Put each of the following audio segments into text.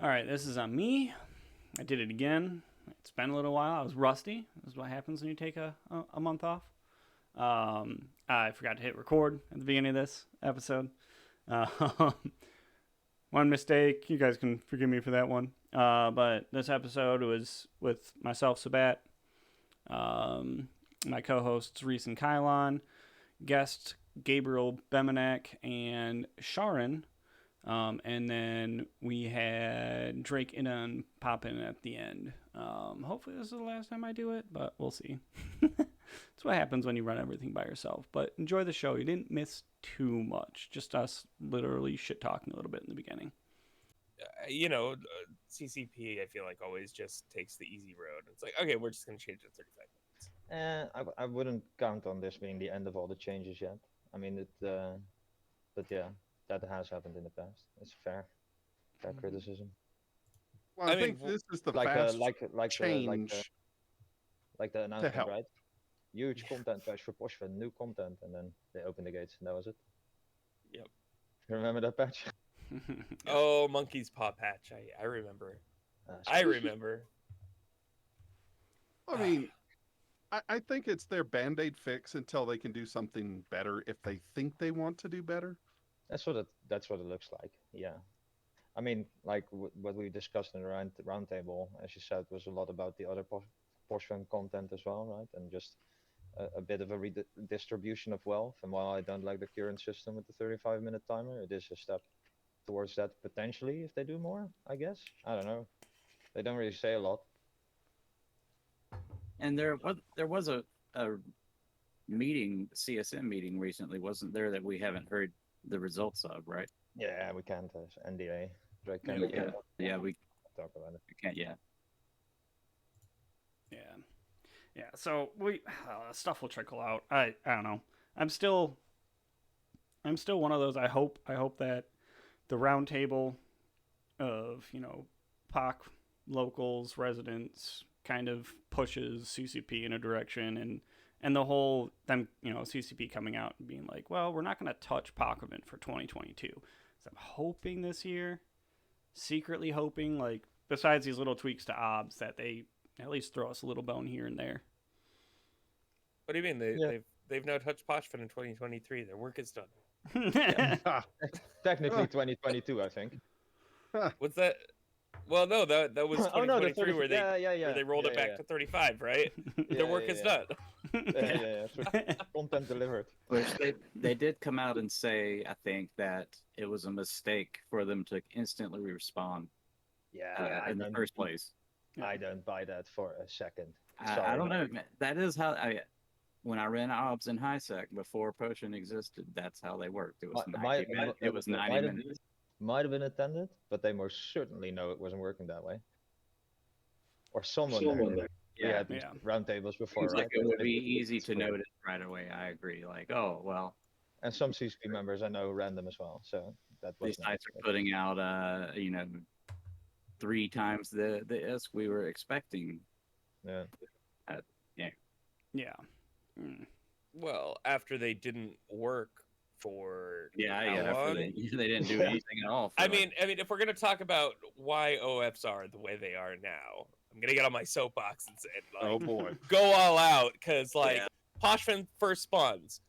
All right, this is on me. I did it again. It's been a little while. I was rusty. This is what happens when you take a month off. I forgot to hit record at the beginning of this episode. Uh, one mistake. You guys can forgive me for that one. But this episode was with myself, Sabbat, my co-hosts Reece and Kylon, guest Gabriel Bemenek, and Sharin. And then we had Drake and pop in at the end. Hopefully this is the last time I do it, but we'll see. That's what happens when you run everything by yourself. But enjoy the show. You didn't miss too much. Just us literally shit talking a little bit in the beginning. CCP, I feel like always just takes the easy road. It's like, okay, we're just going to change it to 35 minutes. I wouldn't count on this being the end of all the changes yet. I mean, but yeah, that has happened in the past. It's fair criticism. Well, I think this is the like fast change, like the announcement, help. right? Huge content patch for Poshfin, new content, and then they opened the gates, and that was it. Yep. You remember that patch? Oh, Monkey's Paw patch. I remember. I remember. I mean, I think it's their Band-Aid fix until they can do something better if they think they want to do better. That's what it looks like. Yeah. I mean, like what we discussed in the roundtable, as you said, was a lot about the other Poshfin content as well, right? And just a bit of a redistribution of wealth. And while I don't like the current system with the 35-minute timer, it is a step towards that potentially if they do more, I guess. I don't know. They don't really say a lot. And there was a meeting, CSM meeting recently, wasn't there, that we haven't heard the results of, right? Yeah, we can't NDA. Yeah, we talk about it. We can't yet. Yeah. So stuff will trickle out. I don't know. I'm still one of those. I hope that the roundtable of POC locals, residents kind of pushes CCP in a direction, and the whole them CCP coming out and being like, well, we're not going to touch POC event for 2022. So I'm hoping this year, secretly hoping, like, besides these little tweaks to OBS, that they at least throw us a little bone here and there. What do you mean? They've now touched Poshfin in 2023. Their work is done. Technically 2022, I think. What's that? Well, no, that was 2023 where they rolled it back to 35, right? Their work is done. Yeah. Content delivered. Which they did come out and say, I think, that it was a mistake for them to instantly respawn. Yeah, in the first place. I don't buy that for a second. I don't know. That is how when I ran OBS in HiSec before Potion existed, that's how they worked. It was 90 minutes. Might have been attended, but they most certainly know it wasn't working that way. Or someone there. Yeah, roundtables before, right? Like it would be easy to notice right away. I agree. Like, oh well. And some CCP members I know random as well. So that was these sites are putting out 3 times the ISK we were expecting. Yeah. Yeah. Mm. Well, after they didn't work for after they didn't do anything at all. I mean, if we're gonna talk about why OFs are the way they are now, I'm gonna get on my soapbox and say, oh boy, go all out, because Poshfin first spawns,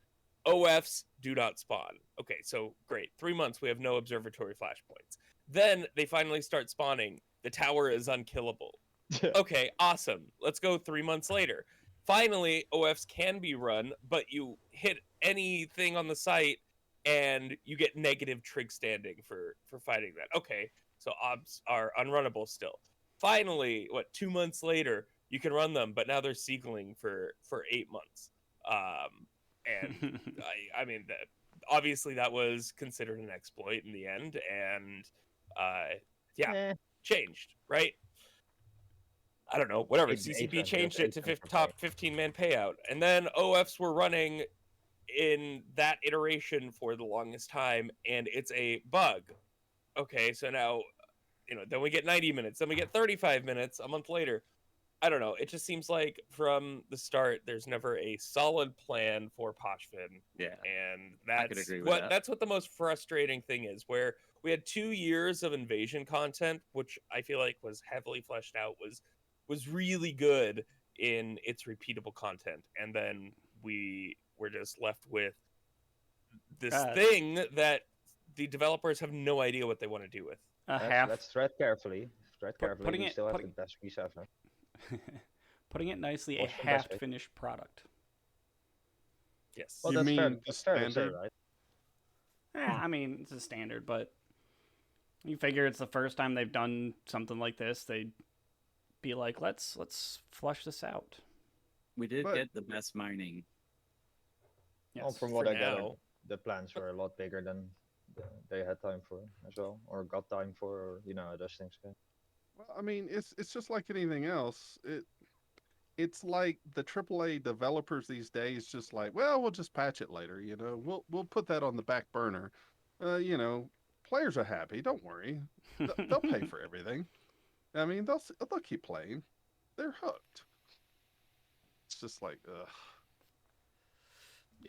OFs do not spawn. Okay, so great, 3 months we have no observatory flashpoints. Then they finally start spawning. The tower is unkillable. Okay, awesome. Let's go 3 months later. Finally, OFs can be run, but you hit anything on the site and you get negative trig standing for fighting that. Okay, so OBS are unrunnable still. Finally, 2 months later, you can run them, but now they're seagling for 8 months. And I mean, obviously that was considered an exploit in the end, and changed, right? I don't know, whatever. CCP changed it to top 15-man payout. And then OFs were running in that iteration for the longest time, and it's a bug. Okay, so now, then we get 90 minutes, then we get 35 minutes a month later. I don't know. It just seems like from the start, there's never a solid plan for Poshfin. Yeah. And I could agree with that. That's what the most frustrating thing is, where we had 2 years of invasion content, which I feel like was heavily fleshed out, was really good in its repeatable content, and then we were just left with this thing that the developers have no idea what they want to do with. Let's tread carefully. We still have the best piece ever. Putting it nicely, a What's the best way? half-finished product. Yes. Well, You that's mean fair. the That's fair to say, standard? right? I mean, it's a standard, but you figure it's the first time they've done something like this. They'd be like, let's flush this out. We did But- get the best mining. Yes. Well, from for what I gathered, now. the plans were a lot bigger than they had time for as well, or got time for, or how those things go. Well, I mean, it's just like anything else. It's like the AAA developers these days, just like, well, we'll just patch it later. We'll put that on the back burner. Players are happy. Don't worry, they'll pay for everything. I mean, they'll keep playing. They're hooked. It's just like, ugh.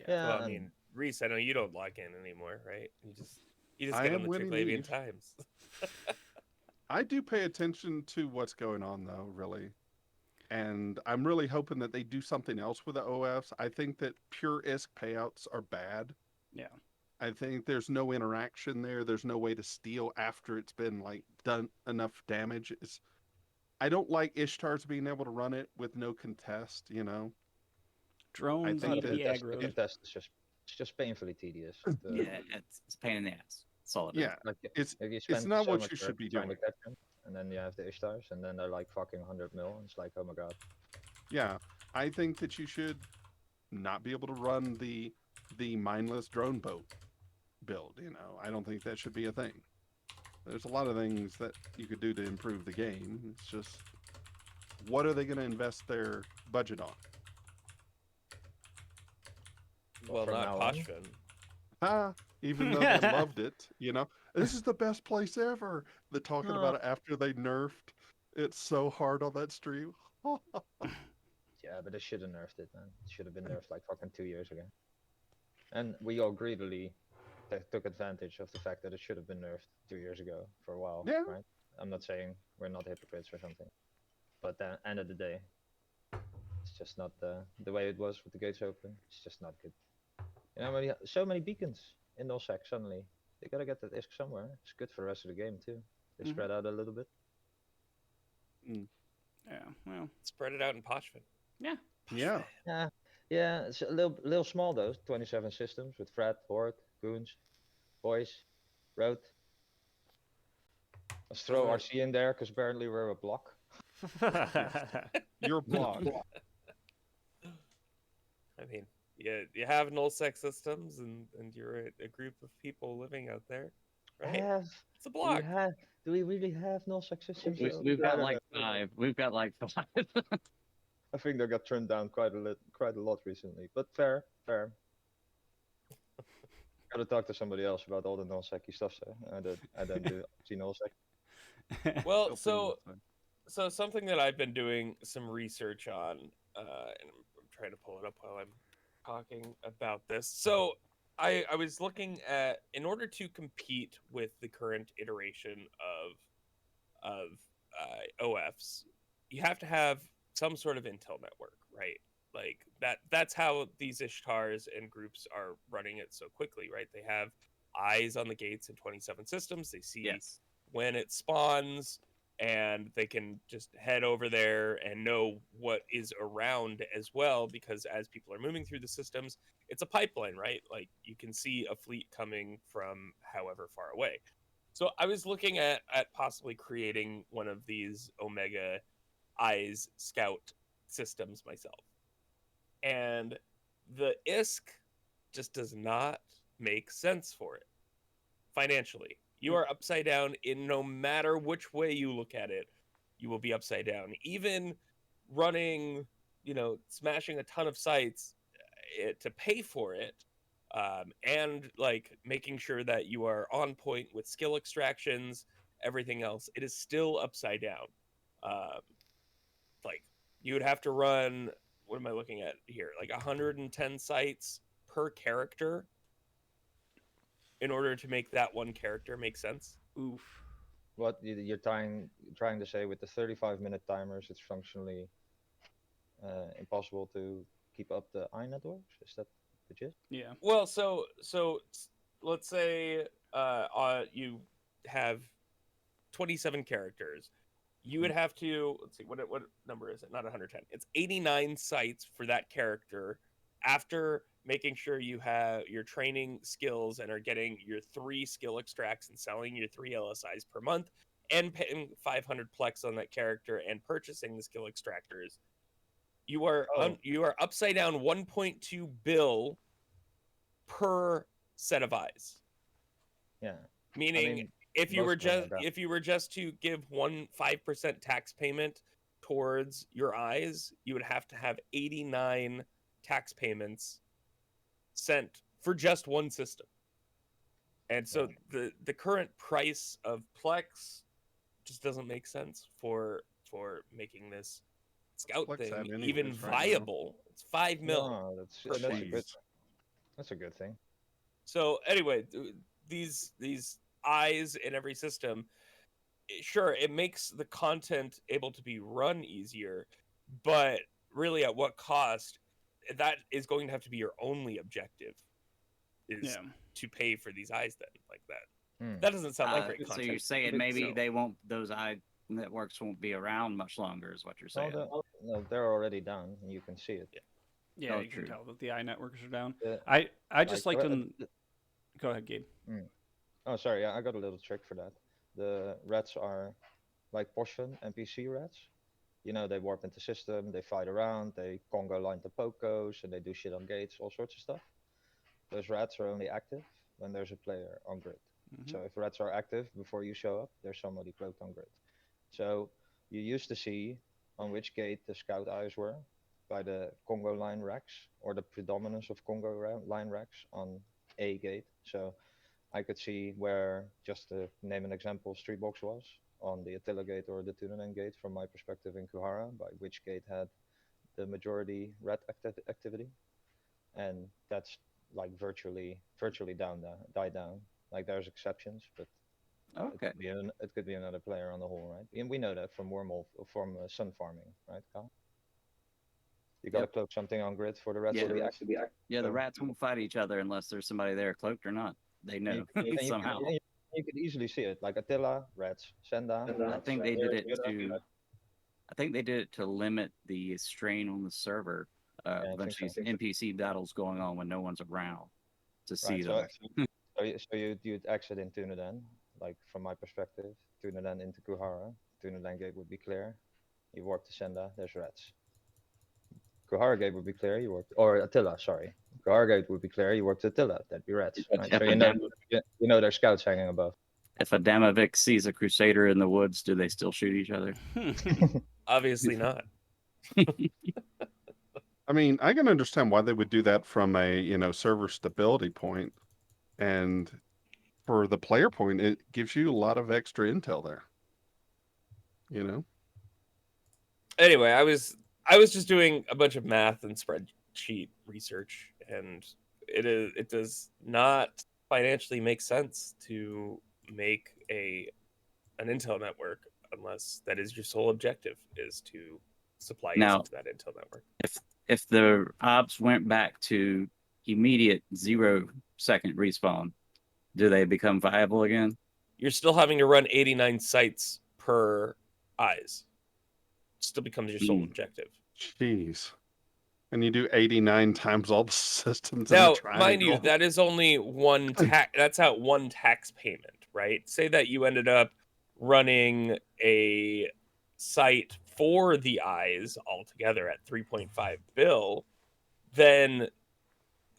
Yeah, Well, I mean, Reece, I know you don't log in anymore, right? You just I get am on the winning Triglavian these. Times. I do pay attention to what's going on, though, really. And I'm really hoping that they do something else with the OFs. I think that pure ISK payouts are bad. Yeah. I think there's no interaction there. There's no way to steal after it's been done enough damage. I don't like Ishtars being able to run it with no contest. Drones think need to that be the aggroed. contest is just painfully tedious. Yeah, it's a pain in the ass. That's all it is. Yeah, Like it's if you spend not so what much you should work be trying to doing. catch them, and then you have the Ishtars, and then they're like fucking 100 mil, and it's like, oh my god. Yeah, I think that you should not be able to run the mindless drone boat build. I don't think that should be a thing. There's a lot of things that you could do to improve the game. It's just, what are they going to invest their budget on? Well, from not now on. Poshfin. Even though they loved it, this is the best place ever. They're talking about it after they nerfed it so hard on that stream. Yeah, but they should have nerfed it, man. It should have been nerfed like fucking 2 years ago. And we all greedily took advantage of the fact that it should have been nerfed 2 years ago for a while, Yeah. right? I'm not saying we're not hypocrites or something, but at the end of the day, it's just not the way it was with the gates open. It's just not good. So many beacons in Nullsec suddenly. They gotta get that ISK somewhere. It's good for the rest of the game too. They spread out a little bit. Yeah, well, Spread it out in Poshfin. yeah. Yeah. Yeah, it's a little small though. 27 systems with Fred, Horde, Goons, Boys, Road. Let's throw RC in there because apparently we're a block. Your blog. I mean, you have nullsec systems, and you're a group of people living out there, right? It's a block. Do we really have nullsec systems? We've got like 5. We've got like 5. I think they got turned down quite a lot recently, but fair. Gotta talk to somebody else about all the nullsec stuff, so I don't do nullsec. Well, so something that I've been doing some research on, and I'm trying to pull it up while I'm talking about this. So I was looking at, in order to compete with the current iteration of OFs, you have to have some sort of intel network, right? Like that's how these Ishtars and groups are running it so quickly, right? They have eyes on the gates in 27 systems. They see when it spawns, and they can just head over there and know what is around as well, because as people are moving through the systems, it's a pipeline, right? Like you can see a fleet coming from however far away. So I was looking at possibly creating one of these Omega Eyes Scout systems myself. And the ISK just does not make sense for it financially. You are upside down in no matter which way you look at it. You will be upside down. Even running, smashing a ton of sites to pay for it, and like making sure that you are on point with skill extractions, everything else, it is still upside down. Like you would have to run, what am I looking at here? Like 110 sites per character in order to make that one character make sense. Oof. What you're trying to say with the 35-minute timers, it's functionally impossible to keep up the eye networks? Is that the gist? Yeah. Well, so let's say you have 27 characters. You would have to, let's see, what number is it? Not 110. It's 89 sites for that character after making sure you have your training skills and are getting your 3 skill extracts and selling your 3 LSIs per month and paying 500 plex on that character and purchasing the skill extractors. You are upside down 1.2 bill per set of eyes. Yeah. Meaning, I mean, if you most of them are were just to give 5% tax payment towards your eyes, you would have to have 89 tax payments sent for just one system. And so the current price of Plex just doesn't make sense for making this scout Plex thing anyways even right now. viable. It's 5 mil. No, that's a good thing. So anyway, these eyes in every system, sure, it makes the content able to be run easier, but really at what cost? That is going to have to be your only objective, is to pay for these eyes then, like that. That doesn't sound like great So content. you're saying maybe they won't, those eye networks won't be around much longer, is what you're saying. No, they're already down, and you can see it. Yeah, Oh, you can true. tell that the eye networks are down. I just like them. Go ahead, Gabe. Oh, sorry. Yeah, I got a little trick for that. The rats are like Poshvin NPC rats. You know, they warp into system, they fight around, they Congo line to Pocos, and they do shit on gates, all sorts of stuff. Those rats are only active when there's a player on grid. So if rats are active before you show up, there's somebody cloaked on grid. So you used to see on which gate the scout eyes were by the Congo line racks, or the predominance of Congo line racks on a gate. So I could see where, just to name an example, Street Box was on the Attila gate or the Tunanen gate from my perspective in Kuhara, by which gate had the majority rat activity. And that's like virtually died down. Like there's exceptions, but Okay. it could be another player on the whole, right? And we know that from wormhole, from sun farming, right, Kyle? You gotta cloak something on grid for the rats to be active. Yeah, the rats won't fight each other unless there's somebody there cloaked or not. They know somehow. You could easily see it, like Attila, rats, Senda. I think they did it to. I think they did it to limit the strain on the server. A bunch of these NPC battles going on when no one's around to see them. So you'd exit in Tunaden, like from my perspective, Tunaden into Kuhara. Tunaden gate would be clear. You warp to Senda, there's rats. Kuhara gate would be clear, you warp, or Attila, sorry. Kuhara gate would be clear, you warp to Attila, that'd be rats. Right? So you know there's scouts hanging above. If a Damavik sees a Crusader in the woods, do they still shoot each other? Obviously not. I mean, I can understand why they would do that from a, server stability point. And for the player point, it gives you a lot of extra intel there. Anyway, I was just doing a bunch of math and spreadsheet research, and it does not financially make sense to make an intel network unless that is your sole objective, is to supply users to that intel network. If the ops went back to immediate 0-second respawn, do they become viable again? You're still having to run 89 sites per eyes. Still becomes your sole objective. Jeez. And you do 89 times all the systems. Now, mind you, that is only one tax. That's out one tax payment, right? Say that you ended up running a site for the eyes altogether at 3.5 bill, then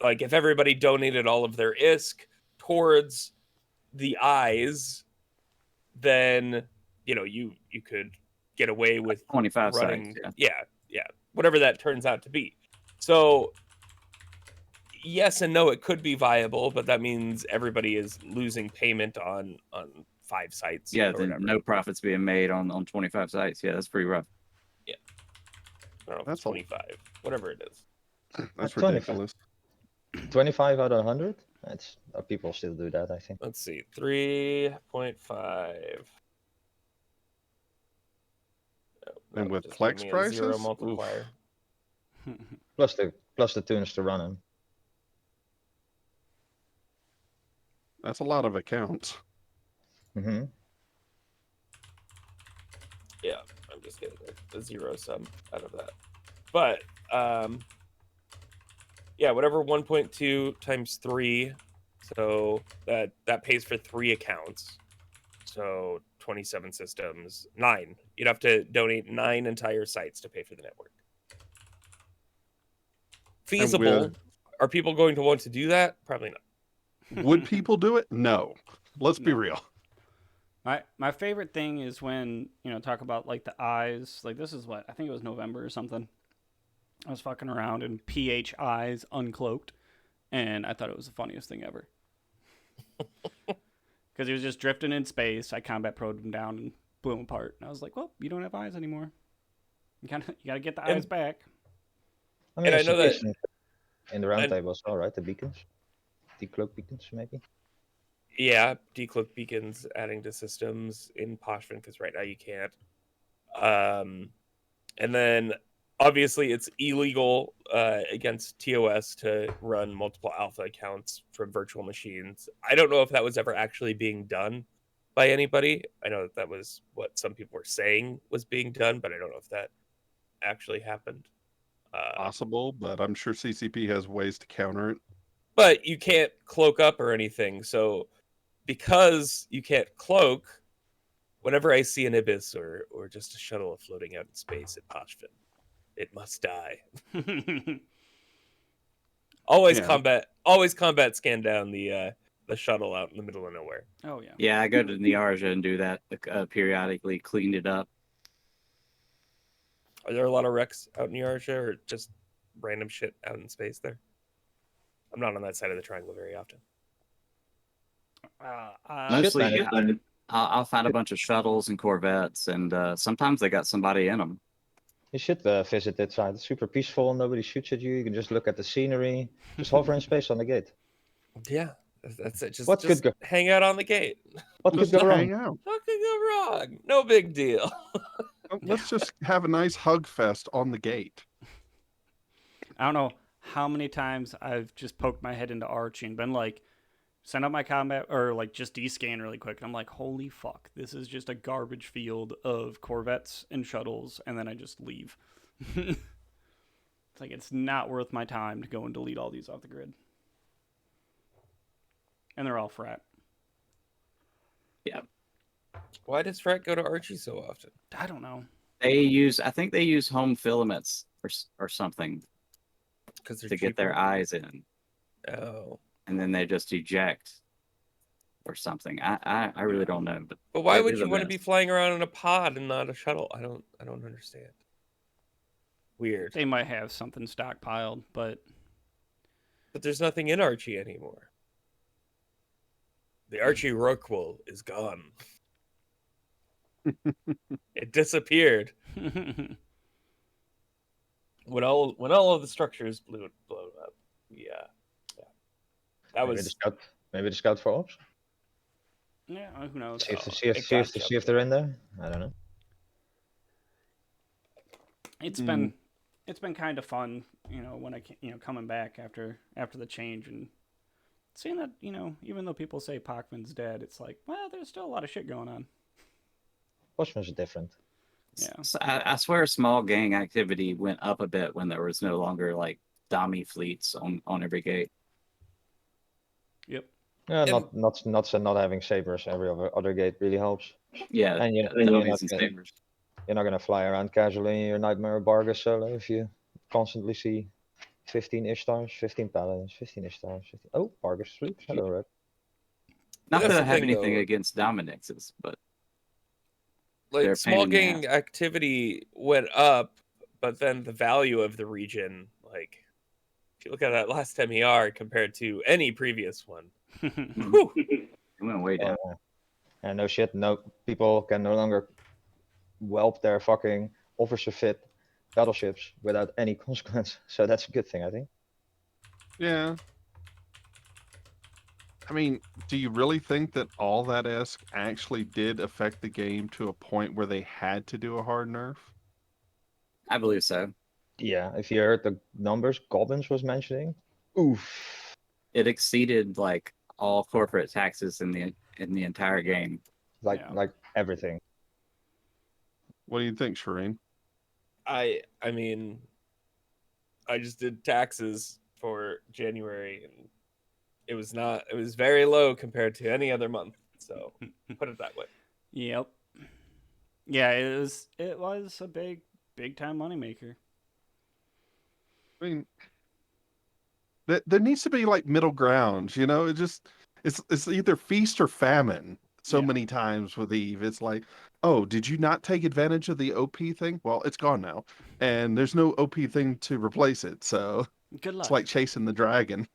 like if everybody donated all of their ISK towards the eyes, then you could get away with 25 running sites, yeah, whatever that turns out to be. So yes and no, it could be viable, but that means everybody is losing payment on 5 sites. Yeah, then no profits being made on 25 sites. Yeah, that's pretty rough. Yeah, I don't know if it's 25, whatever it is. That's ridiculous. 25 out of 100? It's people still do that, I think. Let's see, 3.5. And with just flex give me a zero prices? multiplier. Plus the tunes to run them. That's a lot of accounts. Mm-hmm. Yeah, I'm just getting a zero sum out of that. But yeah, whatever 1.2 times 3, so that pays for 3 accounts. So 27 systems, 9. You'd have to donate 9 entire sites to pay for the network. Feasible. Are people going to want to do that? Probably not. Would people do it? No. Let's be No. real. My favorite thing is when, talk about like the eyes. Like this is what, I think it was November or something. I was fucking around and PH eyes uncloaked, and I thought it was the funniest thing ever. Because he was just drifting in space. I combat probed him down and blew him apart. And I was like, well, you don't have eyes anymore. You gotta get the eyes back. I mean, And I know that in the round table as well, right? The beacons, decloak beacons, maybe. Yeah, decloak beacons adding to systems in Poshvin, because right now you can't. And then obviously it's illegal against TOS to run multiple alpha accounts from virtual machines. I don't know if that was ever actually being done by anybody. I know that was what some people were saying was being done, but I don't know if that actually happened. Possible, but I'm sure CCP has ways to counter it. But you can't cloak up or anything, so because you can't cloak, whenever I see an Ibis or just a shuttle floating out in space at Poshvin, it must die. Always combat scan down the shuttle out in the middle of nowhere. Oh yeah. Yeah, I go to Niarja and do that periodically, clean it up. Are there a lot of wrecks out in Yarja or just random shit out in space there? I'm not on that side of the triangle very often. Mostly, I'll find a bunch of shuttles and corvettes, and sometimes they got somebody in them. You should visit that side. It's super peaceful. Nobody shoots at you. You can just look at the scenery. Just hover in space on the gate. Yeah, that's it. Just hang out on the gate. What could go wrong? What could go wrong? No big deal. Let's just have a nice hug fest on the gate. I don't know how many times I've just poked my head into Archie and been like, send out my combat, or like just descan really quick. And I'm like, holy fuck, this is just a garbage field of corvettes and shuttles, and then I just leave. It's like, it's not worth my time to go and delete all these off the grid. And they're all frat. Yeah. Why does frat go to Archie so often? I don't know. I think they use home filaments or something to get their eyes in. Oh. And then they just eject or something. I really don't know. But why would you want to be flying around in a pod and not a shuttle? I don't understand. Weird. They might have something stockpiled, but there's nothing in Archie anymore. The Archie Rorqual is gone. It disappeared. when all of the structures blew up. Yeah. That maybe the scout for ops. Yeah, who knows? See if they're in there. I don't know. It's been kind of fun, when I coming back after the change and seeing that, even though people say Pochman's dead, it's like, well, there's still a lot of shit going on. Pochman's different. Yeah. So I swear small gang activity went up a bit when there was no longer like dummy fleets on every gate. Yep. Yeah, not having sabers every other gate really helps. Yeah, and you're not gonna fly around casually in your Nightmare of Bargus solo if you constantly see 15 Ishtars, 15 Paladins, 15 Ishtars, 15... Oh, Bargus sleeps. Hello, Red. Not that I have anything against Dominixes, but like small gang activity went up, but then the value of the region, like if you look at that last MER compared to any previous one, it went way down. And no shit, no people can no longer whelp their fucking officer fit battleships without any consequence. So that's a good thing, I think. Yeah. I mean, do you really think that all that Esk actually did affect the game to a point where they had to do a hard nerf? I believe so. Yeah, if you heard the numbers Goblins was mentioning, oof. It exceeded like all corporate taxes in the entire game. Like Yeah. like everything. What do you think, Shireen? I mean, I just did taxes for January, and it was very low compared to any other month. So put it that way. Yep. Yeah, it was a big time moneymaker. I mean, there needs to be like middle grounds, you know? It's either feast or famine. So Yeah. many times with Eve, it's like, oh, did you not take advantage of the OP thing? Well, it's gone now, and there's no OP thing to replace it. So Good it's luck. like chasing the dragon.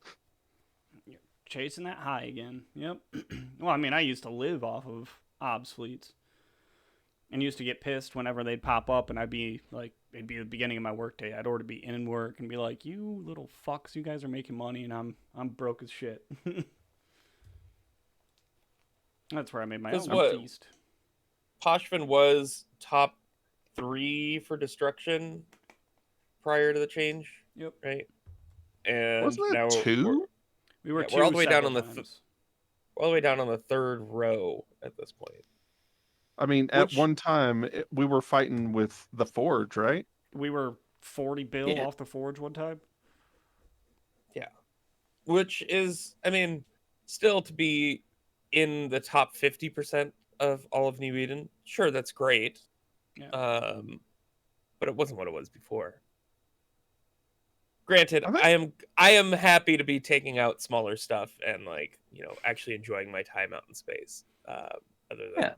Chasing that high again. Yep. Well, I mean, I used to live off of OBS fleets. And used to get pissed whenever they'd pop up, and I'd be like, it'd be the beginning of my workday. I'd already be in work and be like, "You little fucks, you guys are making money, and I'm broke as shit." That's where I made my own feast. Poshvin was top 3 for destruction prior to the change. Yep. Right. And Wasn't it now two? we're all the way down on all the way down on the third row at this point. I mean, at one time, we were fighting with the Forge, right? We were 40 bill off the Forge one time. Yeah. Which is, I mean, still to be in the top 50% of all of New Eden. Sure, that's great. Yeah. But it wasn't what it was before. Granted, I am happy to be taking out smaller stuff and actually enjoying my time out in space. Other than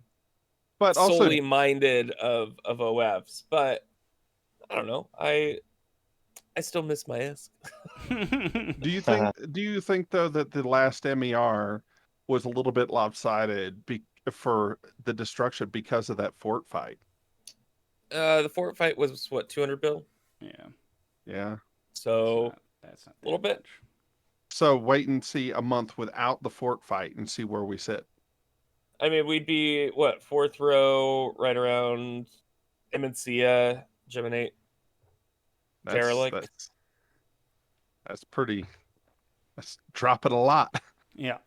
but solely minded of OFs. But I don't know. I still miss my ISK. Do you think though that the last MER was a little bit lopsided for the destruction because of that fort fight? The fort fight was what, 200 bill? Yeah. So that's not a little bit. So wait and see a month without the fort fight and see where we sit. I mean, we'd be what, 4th row, right around Imencia, Geminate, Derelict. That's pretty. That's dropping a lot. Yeah.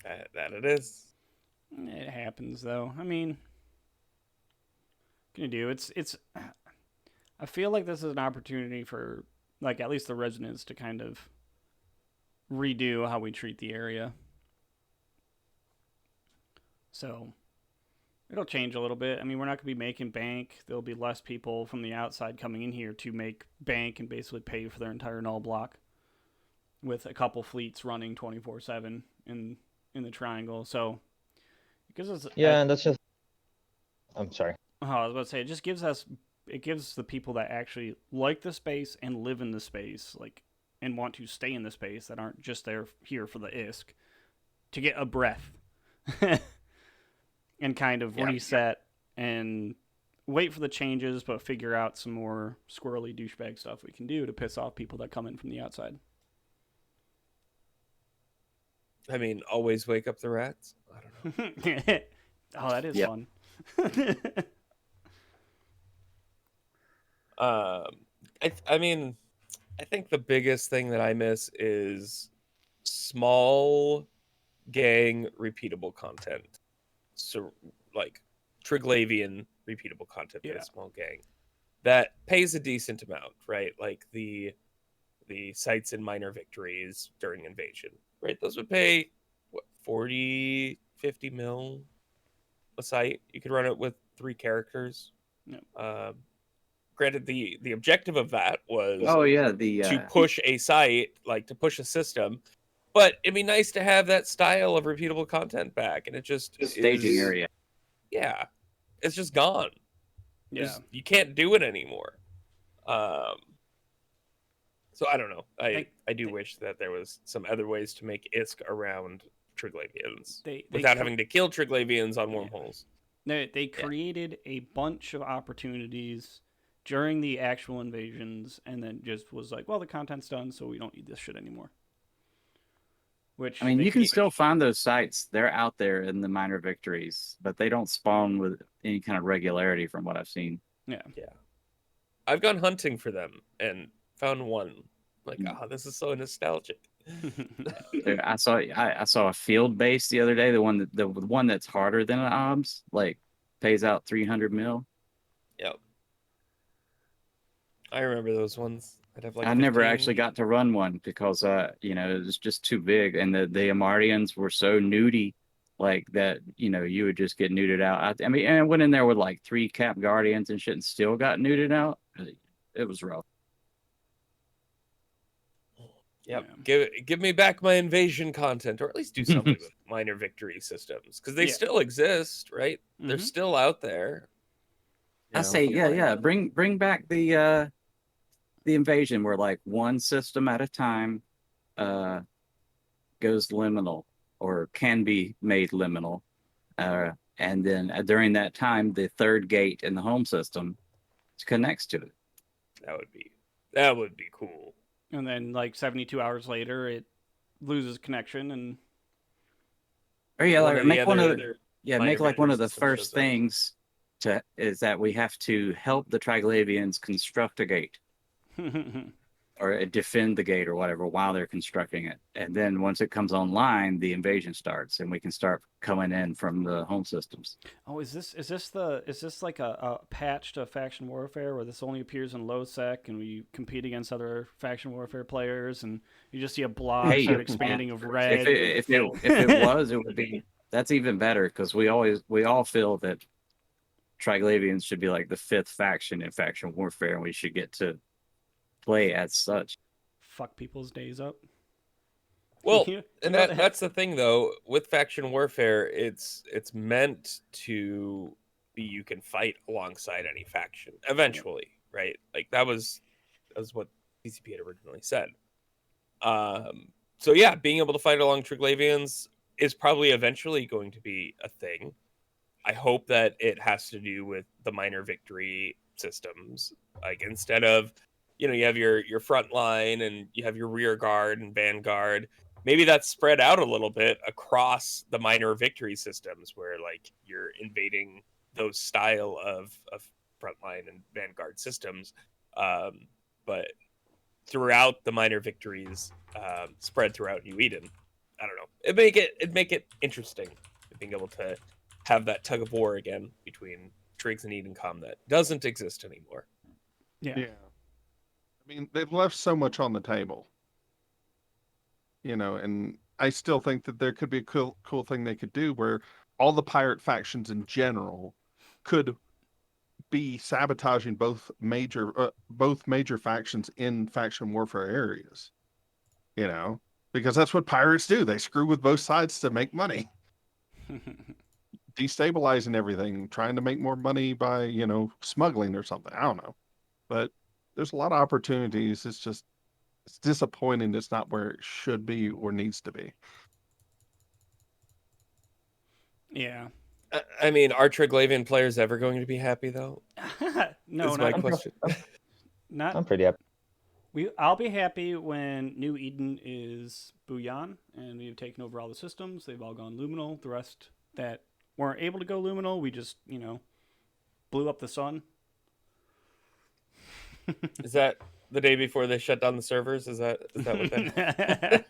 That it is. It happens though. I mean, what can you do? It's. I feel like this is an opportunity for at least the residents to kind of redo how we treat the area. So it'll change a little bit. I mean, we're not going to be making bank. There'll be less people from the outside coming in here to make bank and basically pay for their entire null block, with a couple fleets running 24/7 in the triangle. So it gives us and that's just. I'm sorry. I was about to say, it gives the people that actually like the space and live in the space, and want to stay in the space, that aren't just here for the ISK, to get a breath and kind of reset and wait for the changes, but figure out some more squirrely douchebag stuff we can do to piss off people that come in from the outside. I mean, always wake up the rats. I don't know. Oh, that is fun. I mean, I think the biggest thing that I miss is small gang repeatable content. So, like Triglavian repeatable content for a small gang that pays a decent amount, right? Like the sites in minor victories during invasion, right? Those would pay what, 40, 50 mil a site. You could run it with 3 characters. Granted, the objective of that was to push a site, to push a system, but it'd be nice to have that style of repeatable content back, and it just staging area. Yeah, it's just gone. You can't do it anymore. So I don't know. I do wish that there was some other ways to make ISK around Triglavians without having to kill Triglavians on wormholes. They created a bunch of opportunities during the actual invasions, and then just was like, well, the content's done, so we don't need this shit anymore. which I mean, they you can keep- still find those sites. They're out there in the minor victories, but they don't spawn with any kind of regularity from what I've seen. Yeah. I've gone hunting for them and found one. Like, Mm. this is so nostalgic. I saw a field base the other day. The one that's harder than an OBS, like pays out 300 mil. Yep. I remember those ones. I'd have like I never 15. actually got to run one because it was just too big, and the Amardians were so nudie, like that. You would just get nuded out. I mean, and I went in there with like 3 cap guardians and shit, and still got nuded out. It was rough. Yep. Yeah. Give me back my invasion content, or at least do something with minor victory systems, because they still exist, right? They're Mhm. still out there. I say, yeah. Bring back the invasion where like one system at a time goes liminal or can be made liminal, and then during that time, the third gate in the home system connects to it. That would be cool. And then like 72 hours later, it loses connection and. Or yeah, like make one of minor like one of victory the systems first shows up. things is that we have to help the Triglavians construct a gate or defend the gate or whatever while they're constructing it. And then once it comes online, the invasion starts and we can start coming in from the home systems. Oh, is this like a patch to Faction Warfare where this only appears in low sec and we compete against other Faction Warfare players and you just see a blob Hey, start expanding of red? If it was, it would be that's even better because we all feel that Triglavians should be like the 5th faction in Faction Warfare and we should get to play as such. Fuck people's days up. Well, You and know that- that's the thing though, with faction warfare, it's meant to be you can fight alongside any faction eventually, right? Like that was what CCP had originally said. So yeah, being able to fight along Triglavians is probably eventually going to be a thing. I hope that it has to do with the minor victory systems. Like instead of, you have your front line and you have your rear guard and vanguard, maybe that's spread out a little bit across the minor victory systems where like you're invading those style of frontline and vanguard systems, but throughout the minor victories, spread throughout New Eden. I don't know. It'd make it interesting being able to have that tug of war again between Triggs and Edencom that doesn't exist anymore. Yeah. I mean, they've left so much on the table. And I still think that there could be a cool thing they could do where all the pirate factions in general could be sabotaging both major factions in faction warfare areas. Because that's what pirates do. They screw with both sides to make money, destabilizing everything, trying to make more money by, smuggling or something. I don't know. But there's a lot of opportunities. It's disappointing. It's not where it should be or needs to be. Yeah. I mean, are Triglavian players ever going to be happy though? No, is my not question. not. I'm pretty happy. I'll be happy when New Eden is Bouillon and we've taken over all the systems. They've all gone luminal. The rest that weren't able to go luminal, we just blew up the sun. Is that the day before they shut down the servers? Is that what that?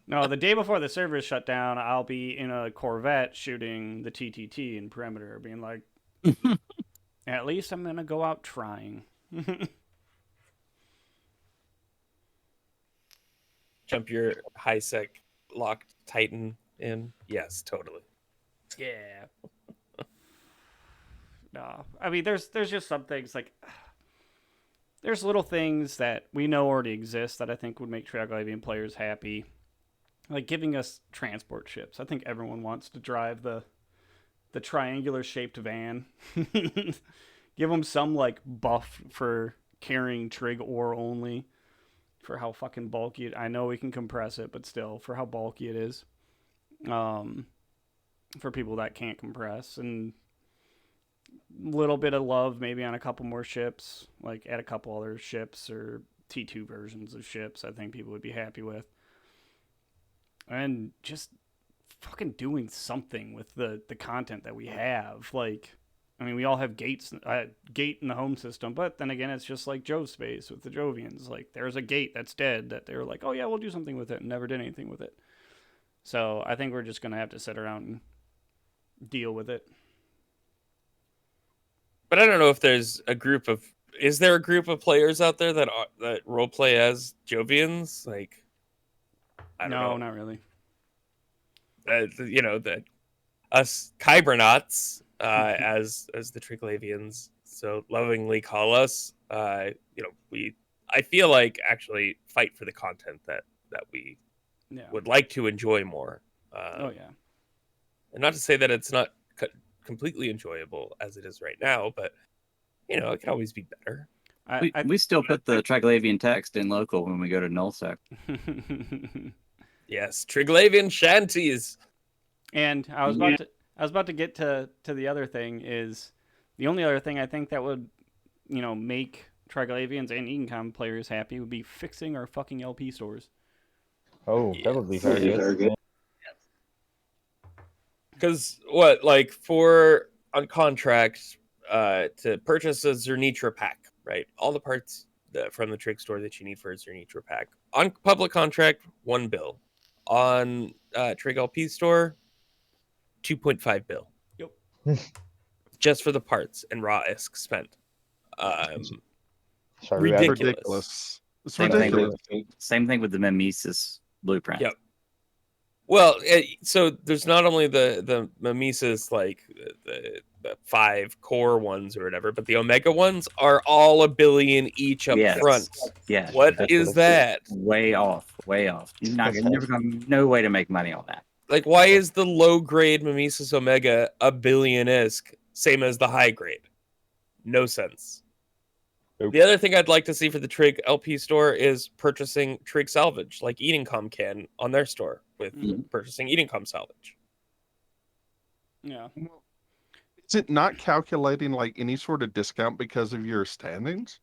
No, the day before the servers shut down, I'll be in a Corvette shooting the TTT in perimeter, being like, at least I'm gonna go out trying. Jump your high sec locked Titan in? Yes, totally. Yeah. No, I mean, there's just some things like there's little things that we know already exist that I think would make Triglavian players happy, like giving us transport ships. I think everyone wants to drive the triangular shaped van. Give them some like buff for carrying trig ore only, for how fucking bulky it. I know we can compress it, but still, for how bulky it is. For people that can't compress, and little bit of love maybe on a couple more ships, like add a couple other ships or T2 versions of ships. I think people would be happy with. and just fucking doing something with the content that we have. Like, I mean, we all have gate in the home system, but then again, it's just like Joe's space with the Jovians. Like, there's a gate that's dead that they were like, oh yeah, we'll do something with it, and never did anything with it. So I think we're just gonna have to sit around and deal with it. But I don't know if there's a group of. Is there a group of players out there that role play as Jovians? Like, I don't No, know. not really. You know, that us Kybernauts, as the Triglavians so lovingly call us. You know, I feel like actually fight for the content that we Yeah. would like to enjoy more. Oh yeah. And not to say that it's not completely enjoyable as it is right now, but you know, it can always be better. We still put the Triglavian text in local when we go to nullsec. Yes, Triglavian shanties. And I was about to get to the other thing. Is the only other thing I think that would, you know, make Triglavians and Econ players happy would be fixing our fucking LP stores. Oh, that would be very good. Because what, like, for on contract to purchase a Zernitra pack, right? All the parts from the Trig store that you need for a Zernitra pack. On public contract, 1 bill. On Trig LP store, 2.5 bill. Yep. Just for the parts and raw ISK spent. Sorry, Ridiculous. It's Same ridiculous. Same thing with the Mimesis blueprint. Yep. Well, so there's not only the Mimesis, like the 5 core ones or whatever, but the Omega ones are all $1 billion each up front. Yeah. What is that? Way off. You're never gonna no way to make money on that. Like, why is the low grade Mimesis Omega $1 billion ISK, same as the high grade? No sense. Nope. The other thing I'd like to see for the Trig LP store is purchasing Trig salvage, like Eatingcom can on their store with purchasing Eatingcom salvage. Yeah. Is it not calculating like any sort of discount because of your standings?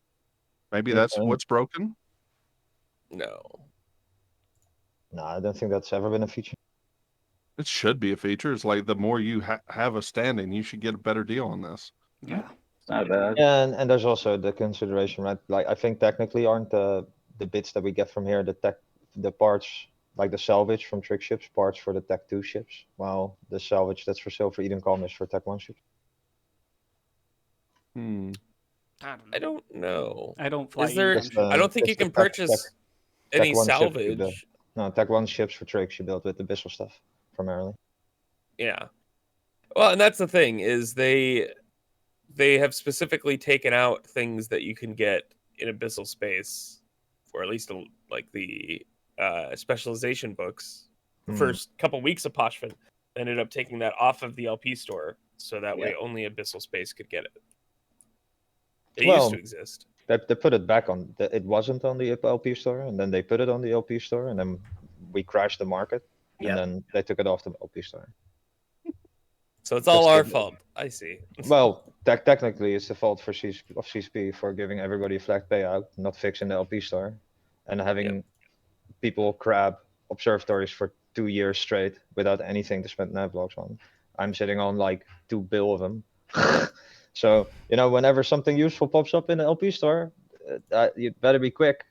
Maybe that's what's broken. No. No, I don't think that's ever been a feature. It should be a feature. It's like the more you have a standing, you should get a better deal on this. Yeah. It's not bad. Yeah, and there's also the consideration, right? Like, I think technically aren't the bits that we get from here the parts, like the salvage from Trig ships, parts for the Tech 2 ships, while the salvage that's for sale for Edencom is for Tech 1 ships. I don't know. I don't fly. Is there? Just, I don't think you can purchase any Tech 1 ships you salvage. built. No, Tech 1 ships for Trig you built with the Bissell stuff primarily. Yeah. Well, and that's the thing is they have specifically taken out things that you can get in Abyssal Space, or at least like the specialization books. The first couple weeks of Poshvin ended up taking that off of the LP store, so that way only Abyssal Space could get it. It used to exist. They put it back on. It wasn't on the LP store, and then they put it on the LP store, and then we crashed the market, and then they took it off the LP store. So it's all our fault. I see. Well, technically, it's the fault of CSP for giving everybody a flat payout, not fixing the LP store, and having people crab observatories for 2 years straight without anything to spend nav blocks on. I'm sitting on like 2 bill of them. So, you know, whenever something useful pops up in the LP store, you better be quick.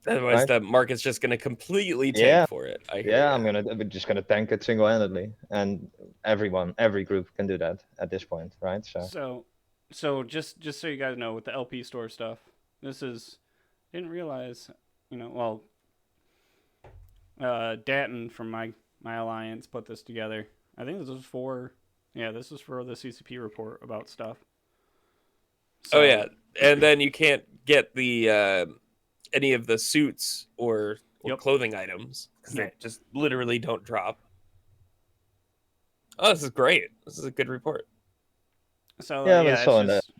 Otherwise, the market's just going to completely tank for it. I'm just gonna tank it single-handedly, and every group can do that at this point, right? So just so you guys know, with the LP store stuff, didn't realize, you know, well, Datton from my alliance put this together. I think this was for the CCP report about stuff. So, and then you can't get the any of the suits or clothing items because they just literally don't drop. Oh, this is great. This is a good report. So but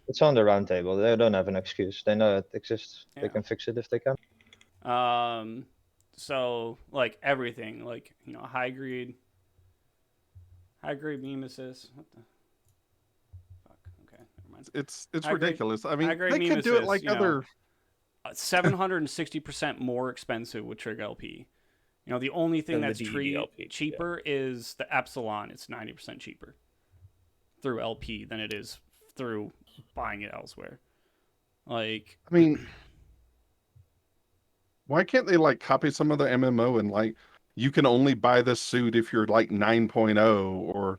it's on the round table. They don't have an excuse. They know it exists. They can fix it if they can. So like everything, like, you know, high grade mimesis. What the fuck? Okay, never mind. It's ridiculous. I mean, they could do it mimesis, like other. 760% more expensive with Trig LP. You know, the only thing Than the that's DEVLP, yeah. cheaper is the Epsilon. It's 90% cheaper through LP than it is through buying it elsewhere. Like, I mean, why can't they like copy some of the MMO and like you can only buy this suit if you're like 9.0 or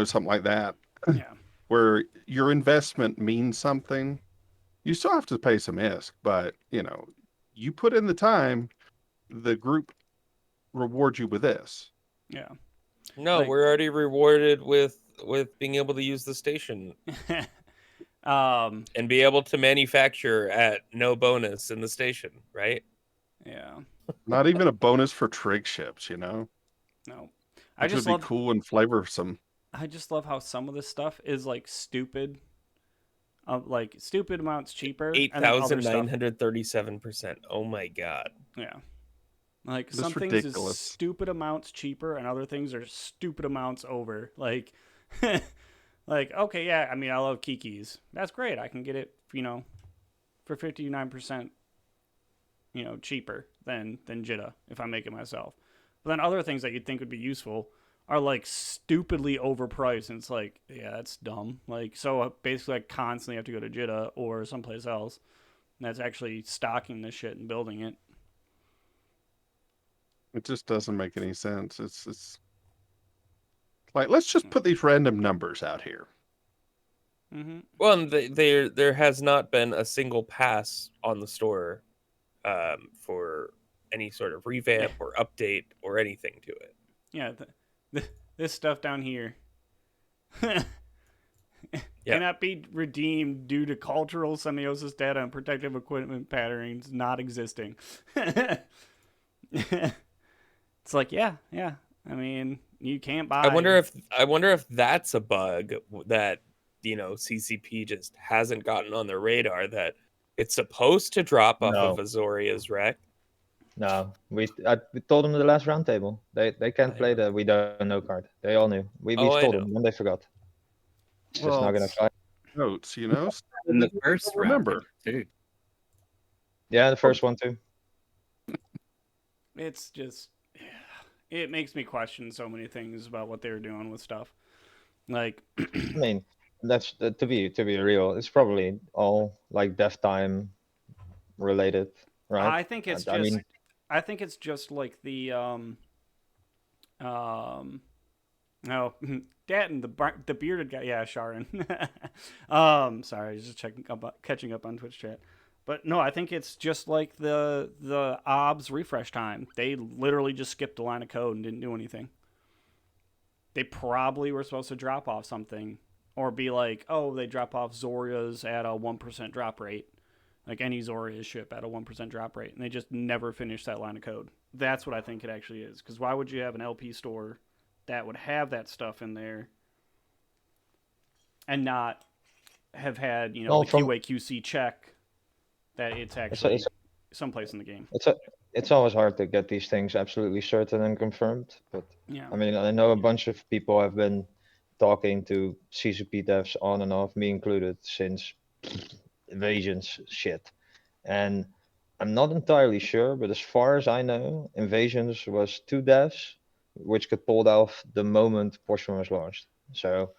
something like that, yeah, where your investment means something. You still have to pay some ISK, but you put in the time, the group rewards you with this. yeah. No, Like- we're already rewarded with being able to use the station and be able to manufacture at no bonus in the station, right? Yeah. Not even a bonus for trig ships, No. which would be cool and flavorsome. I just love how some of this stuff is like stupid. Like stupid amounts cheaper. 8,937%. Oh my god. Yeah. Like That's some things ridiculous. is stupid amounts cheaper and other things are stupid amounts over. Like like, okay, yeah, I mean I love Kiki's. That's great. I can get it, for 59%, cheaper than Jitta if I make it myself. But then other things that you'd think would be useful are like stupidly overpriced, and it's like, yeah, that's dumb. Like, so basically I constantly have to go to Jitta or someplace else that's actually stocking this shit and building it. It just doesn't make any sense. It's like, let's just put these random numbers out here. Mm-hmm. Well, and there has not been a single pass on the store for any sort of revamp or update or anything to it. Yeah, this stuff down here cannot be redeemed due to cultural semiosis data and protective equipment patterns not existing. It's like, yeah. I mean, you can't buy. I wonder if that's a bug that CCP just hasn't gotten on their radar, that it's supposed to drop off of Azoria's rec. No, we told them the last roundtable. They can't play the We Don't Know card. They all knew. We told them and they forgot. It's just not gonna fly. Notes, In the first remember too. Yeah, the first one too. It's just, it makes me question so many things about what they were doing with stuff. Like, I mean, that's to be real. It's probably all like dev time related, right? I think it's I think it's just like the no, Datton, the bearded guy. Yeah, Sharin. Sorry, I was just catching up on Twitch chat. But no, I think it's just like the OBS refresh time. They literally just skipped a line of code and didn't do anything. They probably were supposed to drop off something, or be like, oh, they drop off Zoria's at a 1% drop rate, like any Zoria ship at a 1% drop rate, and they just never finished that line of code. That's what I think it actually is. Because why would you have an LP store that would have that stuff in there and not have had, the QA QC check that it's actually someplace in the game? It's always hard to get these things absolutely certain and confirmed, but Yeah. I mean, I know a bunch of people have been talking to CCP devs on and off, me included, since Invasions shit. And I'm not entirely sure, but as far as I know, Invasions was 2 devs, which got pulled off the moment Porsche was launched. So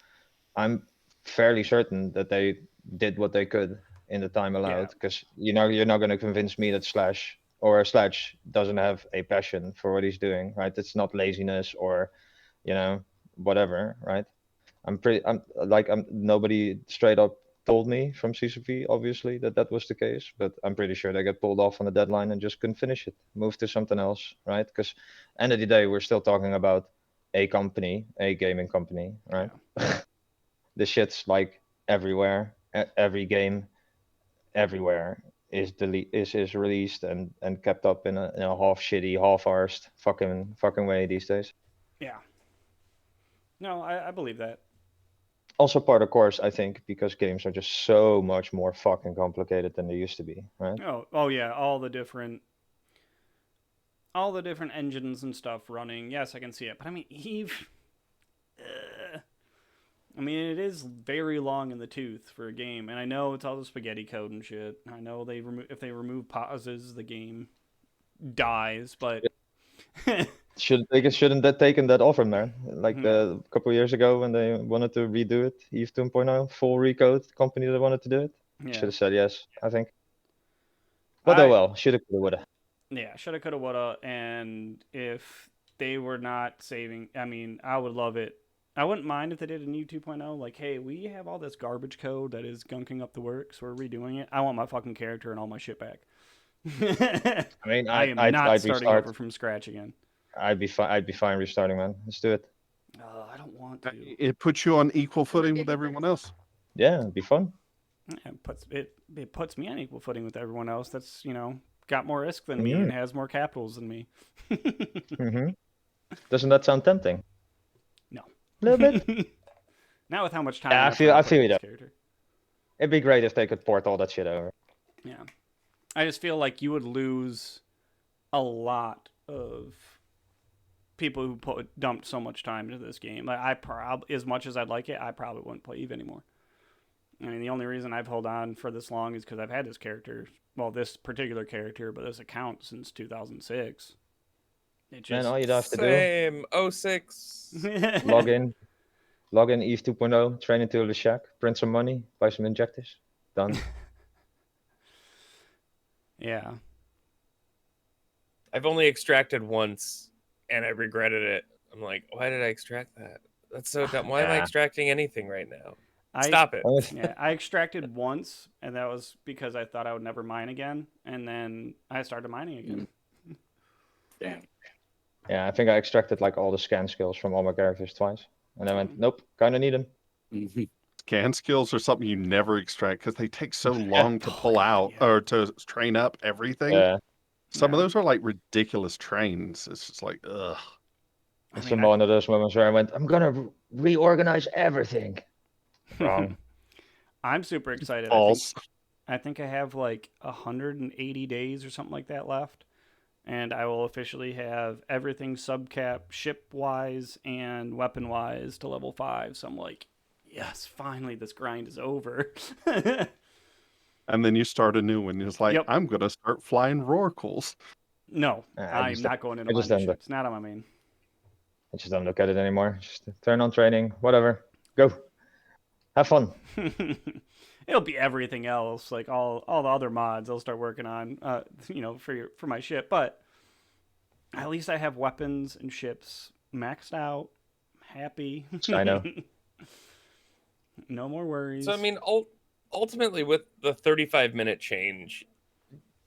I'm fairly certain that they did what they could in the time allowed, because you're not going to convince me that Slash doesn't have a passion for what he's doing, right? It's not laziness or whatever, right? Nobody straight up told me from CCP, obviously, that was the case, but I'm pretty sure they got pulled off on the deadline and just couldn't finish it, move to something else, right? Because end of the day, we're still talking about a gaming company, right? Yeah. This shit's like everywhere, every game, everywhere is released and kept up in a half shitty, half-arsed fucking way these days. Yeah. No, I believe that. Also part of course, I think, because games are just so much more fucking complicated than they used to be, right? Oh yeah, all the different engines and stuff running. Yes, I can see it. But I mean, Eve, I mean, it is very long in the tooth for a game, and I know it's all the spaghetti code and shit. I know if they remove pauses, the game dies, but Shouldn't have taken that offer, man. Like No. a couple of years ago when they wanted to redo it, Eve 2.0, full recode company that wanted to do it. Yeah. Should have said yes, I think. But I oh well, shoulda, coulda, woulda. Yeah, shoulda, coulda, woulda. And if they were not saving, I mean, I would love it. I wouldn't mind if they did a new 2.0. Like, hey, we have all this garbage code that is gunking up the works. We're redoing it. I want my fucking character and all my shit back. I mean, I am not I'd starting restart. over from scratch again. I'd be fine. I'd be fine restarting, man. Let's do it. I don't want to. It puts you on equal footing with everyone else. Yeah, it'd be fun. It puts me on equal footing with everyone else. That's got more risk than me and has more capitals than me. Mm-hmm. Doesn't that sound tempting? No. A little bit. Not with how much time. Yeah, I I feel you this though. character. It'd be great if they could port all that shit over. Yeah, I just feel like you would lose a lot of people who dumped so much time into this game. Like I probably, as much as I'd like it, I probably wouldn't play Eve anymore. I mean, the only reason I've held on for this long is because I've had this character, well, this particular character, but this account since 2006. It just Man, all you'd have to do, Same. 06. log in Eve 2.0, train into the shack, print some money, buy some injectors. Done. Yeah. I've only extracted once, and I regretted it. I'm like, why did I extract that? That's so dumb. Why am I Yeah. extracting anything right now? Stop it. Yeah, I extracted once, and that was because I thought I would never mine again, and then I started mining again. Damn. Yeah, I think I extracted like all the scan skills from all my characters twice. And I went, nope, kind of need them. Scan skills are something you never extract because they take so long to pull out or to train up everything. Yeah. Some of those are like ridiculous trains. It's just like, ugh. It's one of those moments where I went, I'm gonna reorganize everything. Wrong. I'm super excited. False. I think I have like 180 days or something like that left, and I will officially have everything subcap, ship wise and weapon wise to level 5. So I'm like, yes, finally this grind is over. And then you start a new one. It's like, Yep. I'm gonna start flying rorquals. No, I I'm not going into I just mining don't ships. Not on my main. I just don't look at it anymore. Just turn on training, whatever. Go. Have fun. It'll be everything else, like all the other mods I'll start working on, for my ship. But at least I have weapons and ships maxed out. Happy. I know. No more worries. So, I mean, ultimately, with the 35-minute change,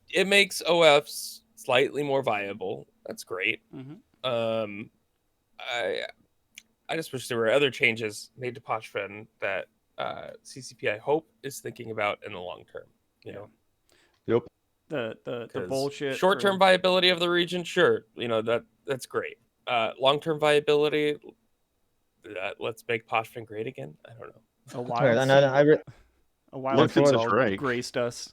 it makes OFs slightly more viable. That's great. Mm-hmm. I just wish there were other changes made to Poshfen that CCP, I hope, is thinking about in the long term. You know, Yep. The bullshit. Short-term viability of the region, sure. That's great. Long-term viability, let's make Poshfen great again. I don't know. A wild symbol graced us.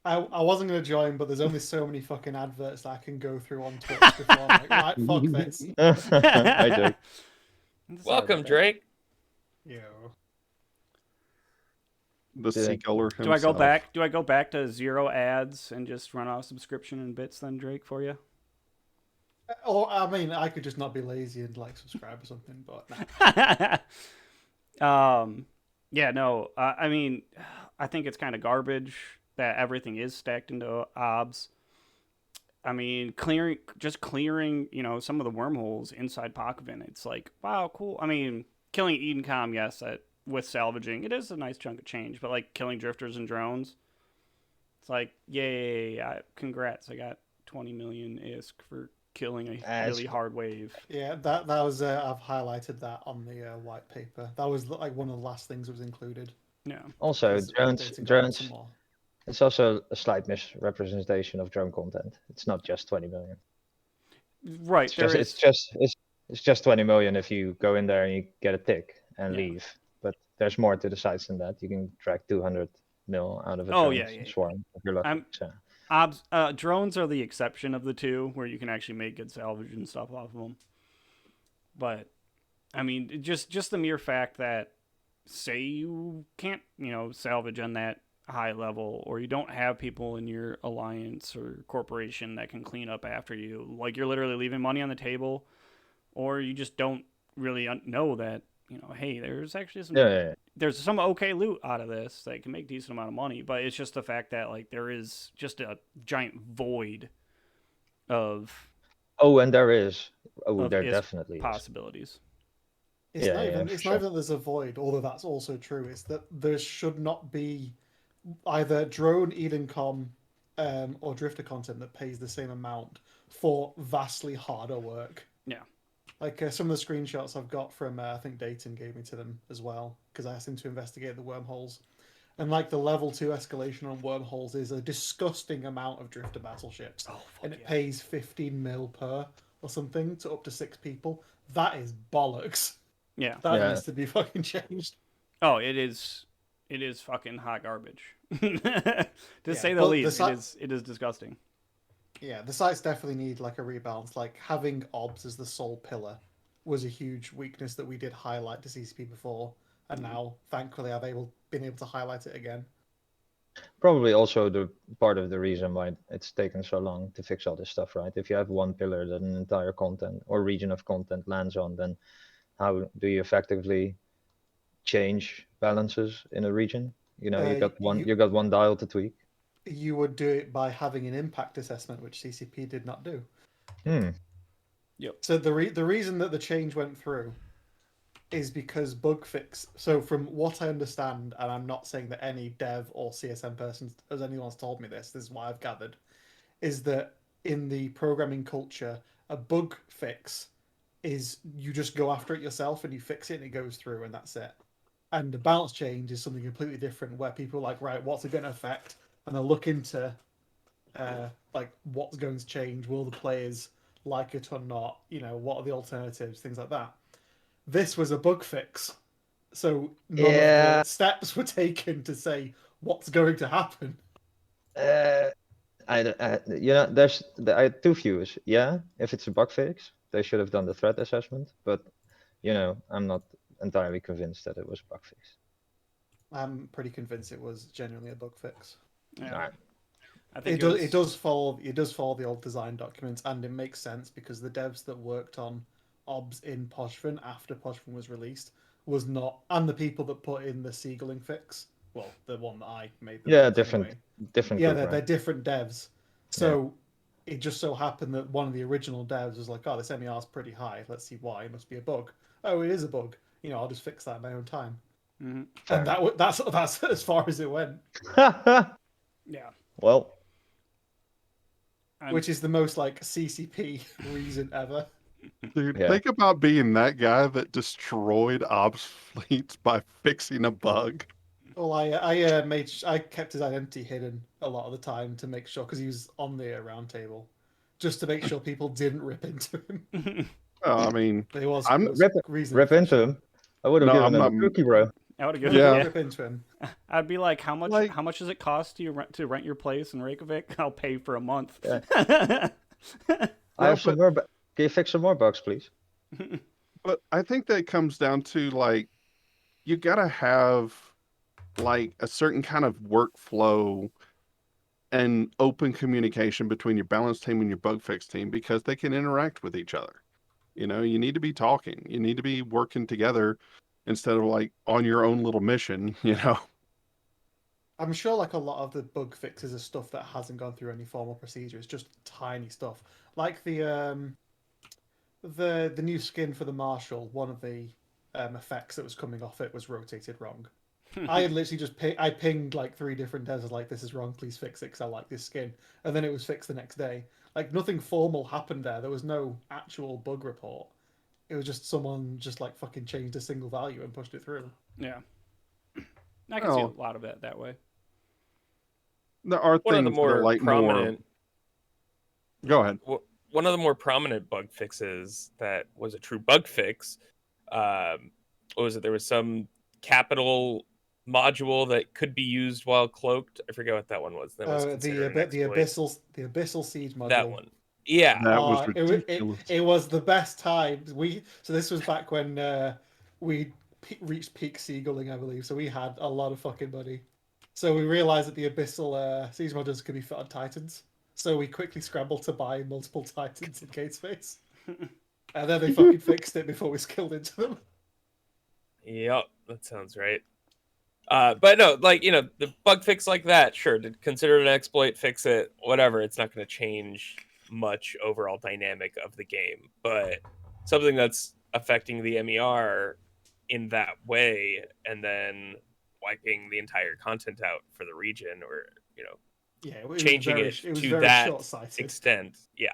I wasn't going to join, but there's only so many fucking adverts that I can go through on Twitch before I'm like, right, fuck this. I do. Welcome, Drake. Yo. The sea color himself. Do I go back to 0 ads and just run off subscription and bits then, Drake, for you? Or, I mean, I could just not be lazy and like subscribe or something, but yeah, no. I mean, I think it's kind of garbage that everything is stacked into OBS. I mean, clearing some of the wormholes inside Pakavin, it's like, wow, cool. I mean, killing Edencom, yes, with salvaging, it is a nice chunk of change, but like killing drifters and drones, it's like, yay, congrats, I got 20 million ISK for killing a really hard wave. Yeah, that was I've highlighted that on the white paper. That was like one of the last things that was included. Yeah. Also, drones. It's also a slight misrepresentation of drone content. It's not just 20 million. Right. It's just 20 million if you go in there and you get a tick and leave. But there's more to the sites than that. You can track 200 mil out of a swarm if you're lucky. Drones are the exception of the two where you can actually make good salvage and stuff off of them. But I mean, just the mere fact that say you can't, salvage on that high level, or you don't have people in your alliance or corporation that can clean up after you. Like you're literally leaving money on the table, or you just don't really know that, hey, there's actually Yeah. there's some okay loot out of this that can make decent amount of money, but it's just the fact that like there is just a giant void of Oh, and there is. Oh, of there is definitely is. possibilities. It's Yeah, not yeah, even for it's sure. not even that there's a void, although that's also true. It's that there should not be either drone Edencom or drifter content that pays the same amount for vastly harder work. Yeah. Like some of the screenshots I've got from I think Dayton gave me to them as well because I asked him to investigate the wormholes. And like the level 2 escalation on wormholes is a disgusting amount of drifter battleships, and it pays 15 mil per or something to up to 6 people. That is bollocks. Yeah. That Yeah. needs to be fucking changed. Oh, it is fucking hot garbage. To say the but least, it is disgusting. Yeah, the sites definitely need like a rebalance. Like having OBS as the sole pillar was a huge weakness that we did highlight to CCP before, and now thankfully I've been able to highlight it again. Probably also the part of the reason why it's taken so long to fix all this stuff, right? If you have one pillar that an entire content or region of content lands on, then how do you effectively change balances in a region? You know, you got one dial to tweak. You would do it by having an impact assessment, which CCP did not do. Yep. So the reason that the change went through is because bug fix. So from what I understand, and I'm not saying that any dev or CSM person as anyone's told me this is what I've gathered, is that in the programming culture, a bug fix is you just go after it yourself and you fix it and it goes through and that's it. And the balance change is something completely different where people are like, right, what's it going to affect? And they'll look into like what's going to change. Will the players like it or not? You know, what are the alternatives? Things like that. This was a bug fix, so none of the steps were taken to say what's going to happen. There's I have two views. Yeah, if it's a bug fix, they should have done the threat assessment. But I'm not entirely convinced that it was a bug fix. I'm pretty convinced it was genuinely a bug fix. Yeah. All right. I think it does follow the old design documents, and it makes sense because the devs that worked on OBS in Poshvin after Poshvin was released was not, and the people that put in the Seagulling fix, well, the one that I made. Different Yeah, group, they're different devs. So it just so happened that one of the original devs was like, "Oh, this MER is pretty high. Let's see why. It must be a bug. Oh, it is a bug. I'll just fix that in my own time." Mm-hmm. And that's as far as it went. Yeah. Well, which is the most like CCP reason ever. Dude, think about being that guy that destroyed ops fleets by fixing a bug. Well, I kept his identity hidden a lot of the time to make sure, because he was on the round table, just to make sure people didn't rip into him. I mean, but it was rip into him. I would have given him a cookie, bro. I would have given him. Rip into him. I'd be like, how much does it cost you to rent your place in Reykjavik? I'll pay for a month. Yeah. I have some more. Can you fix some more bugs, please? But I think that comes down to like, you gotta have like a certain kind of workflow and open communication between your balance team and your bug fix team, because they can interact with each other. You need to be talking. You need to be working together instead of like on your own little mission, I'm sure like a lot of the bug fixes are stuff that hasn't gone through any formal procedure. It's just tiny stuff. Like the new skin for the Marshal, one of the effects that was coming off it was rotated wrong. I had literally just I pinged like 3 different devs. I was like, this is wrong, please fix it because I like this skin. And then it was fixed the next day. Like nothing formal happened there. There was no actual bug report. It was just someone just like fucking changed a single value and pushed it through. Yeah. I can see a lot of it that way. There are things that are like prominent. Go ahead. One of the more prominent bug fixes that was a true bug fix, what was it? There was some capital module that could be used while cloaked. I forget what that one was. That was the abyssal siege module. That one. Yeah. That was ridiculous. It was the best time. So this was back when we reached peak seagulling, I believe. So we had a lot of fucking money. So we realized that the abyssal siege modules could be fit on Titans. So we quickly scrambled to buy multiple Titans in Gate Space. And then they fucking fixed it before we skilled into them. Yep, that sounds right. But no, like, the bug fix like that, sure, to consider it an exploit, fix it, whatever. It's not going to change much overall dynamic of the game. But something that's affecting the MER in that way, and then wiping the entire content out for the region, or Yeah, it was changing very, it it was to very that short-sighted. extent, yeah.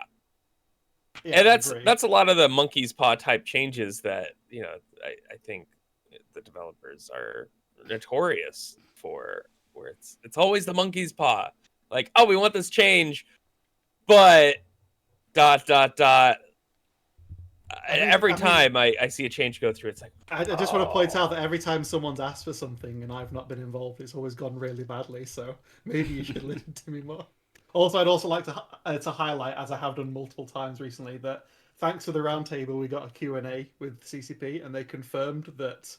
Yeah, And I agree. that's a lot of the monkey's paw type changes that I think the developers are notorious for, where it's always the monkey's paw, like, oh, we want this change, but ... every time I see a change go through, it's like, I just want to point out that every time someone's asked for something and I've not been involved, it's always gone really badly. So maybe you should listen to me more. Also, I'd also like to highlight, as I have done multiple times recently, that thanks to the roundtable, we got a Q&A with CCP, and they confirmed that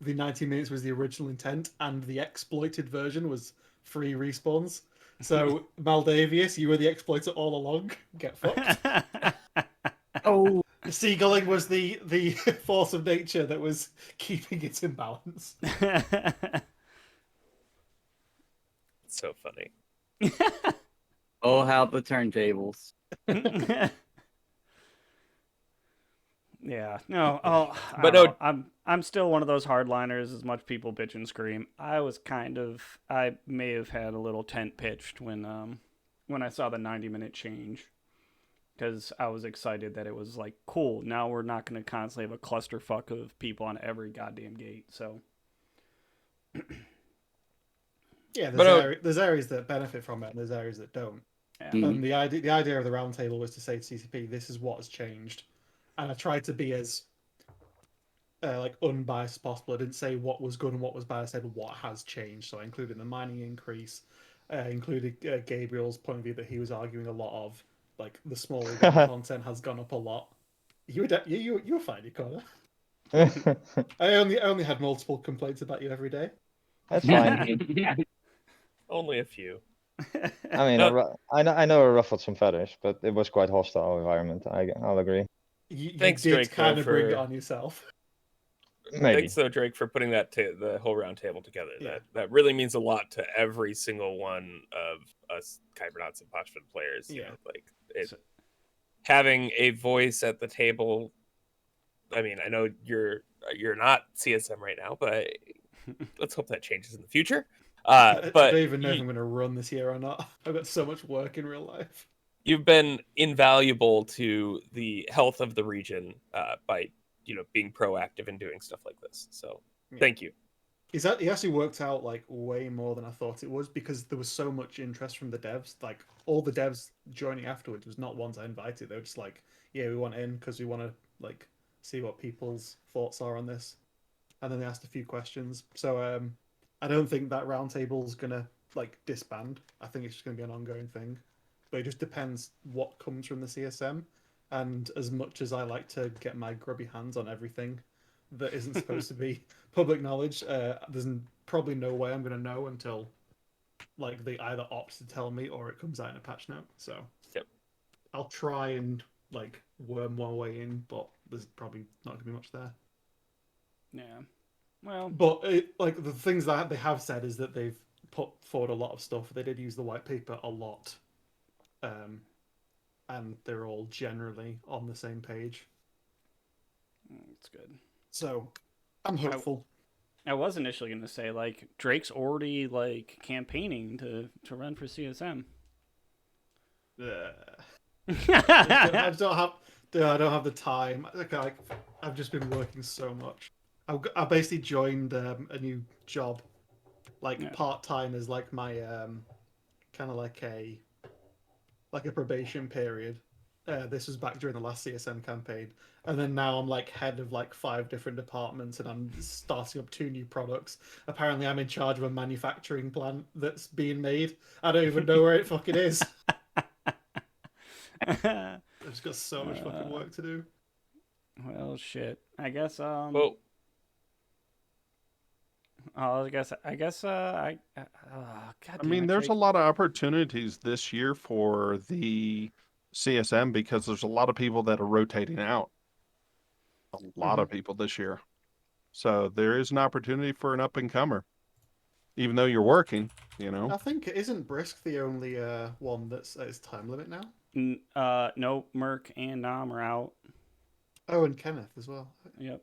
the 90 minutes was the original intent, and the exploited version was free respawns. So Maldavius, you were the exploiter all along. Get fucked. Oh, Seagulling was the force of nature that was keeping it in balance. it's so funny. oh, how the turntables. Yeah, no, oh, But I don't no- know. I'm still one of those hardliners. As much people bitch and scream, I may have had a little tent pitched when I saw the 90-minute change, because I was excited that it was like, cool. Now we're not going to constantly have a clusterfuck of people on every goddamn gate. So Yeah, But, there's areas that benefit from it, and there's areas that don't. yeah. Mhm. And the idea of the roundtable was to say to CCP, this is what has changed, and I tried to be as like unbiased as possible. I didn't say what was good and what was bad. I said what has changed. So I included the mining increase, included Gabriel's point of view that he was arguing a lot of, like the smaller game content has gone up a lot. You were fine, you Connor. I only had multiple complaints about you every day. That's fine. only a few. I mean, No. I know I ruffled some feathers, but it was quite hostile environment. I'll agree. You Thanks, did Drake, kind though, of bring it for- on yourself. Maybe. Thanks, though, Drake, for putting the whole round table together. Yeah. That really means a lot to every single one of us Kybernauts and Poshfin players. Yeah. Like, having a voice at the table. I mean, I know you're not CSM right now, but let's hope that changes in the future. I But don't even know if I'm going to run this year or not. I've got so much work in real life. you've been invaluable to the health of the region by being proactive and doing stuff like this. So thank you. He actually worked out like way more than I thought it was, because there was so much interest from the devs. Like all the devs joining afterwards was not ones I invited. They were just like, yeah, we want in because we want to like see what people's thoughts are on this. And then they asked a few questions. So I don't think that roundtable is gonna like disband. I think it's just gonna be an ongoing thing. But it just depends what comes from the CSM. And as much as I like to get my grubby hands on everything that isn't supposed to be public knowledge, there's probably no way I'm gonna know until like they either opt to tell me or it comes out in a patch note. So Yep. I'll try and like worm one way in, but there's probably not gonna be much there. Yeah. Well, But like the things that they have said is that they've put forward a lot of stuff. They did use the white paper a lot, and they're all generally on the same page. it's good. So I'm hopeful. I was initially going to say, like, Drake's already like campaigning to run for CSM. I don't have the time. Like, I've just been working so much. I basically joined a new job, like Yeah. part time, as like my kind of like a probation period. This was back during the last CSM campaign, and then now I'm like head of like 5 different departments, and I'm starting up 2 new products. Apparently, I'm in charge of a manufacturing plant that's being made. I don't even know where it fucking is. I've just got so much fucking work to do. Well, shit. I guess Well, God I damn mean, it, there's a Jake. lot of opportunities this year for the CSM because there's a lot of people that are rotating out. A lot of people this year. So there is an opportunity for an up and comer, even though you're working, you know. I think isn't Brisk the only one that's at its time limit now? No, Merc and Nom are out. Oh, and Kenneth as well. Yep.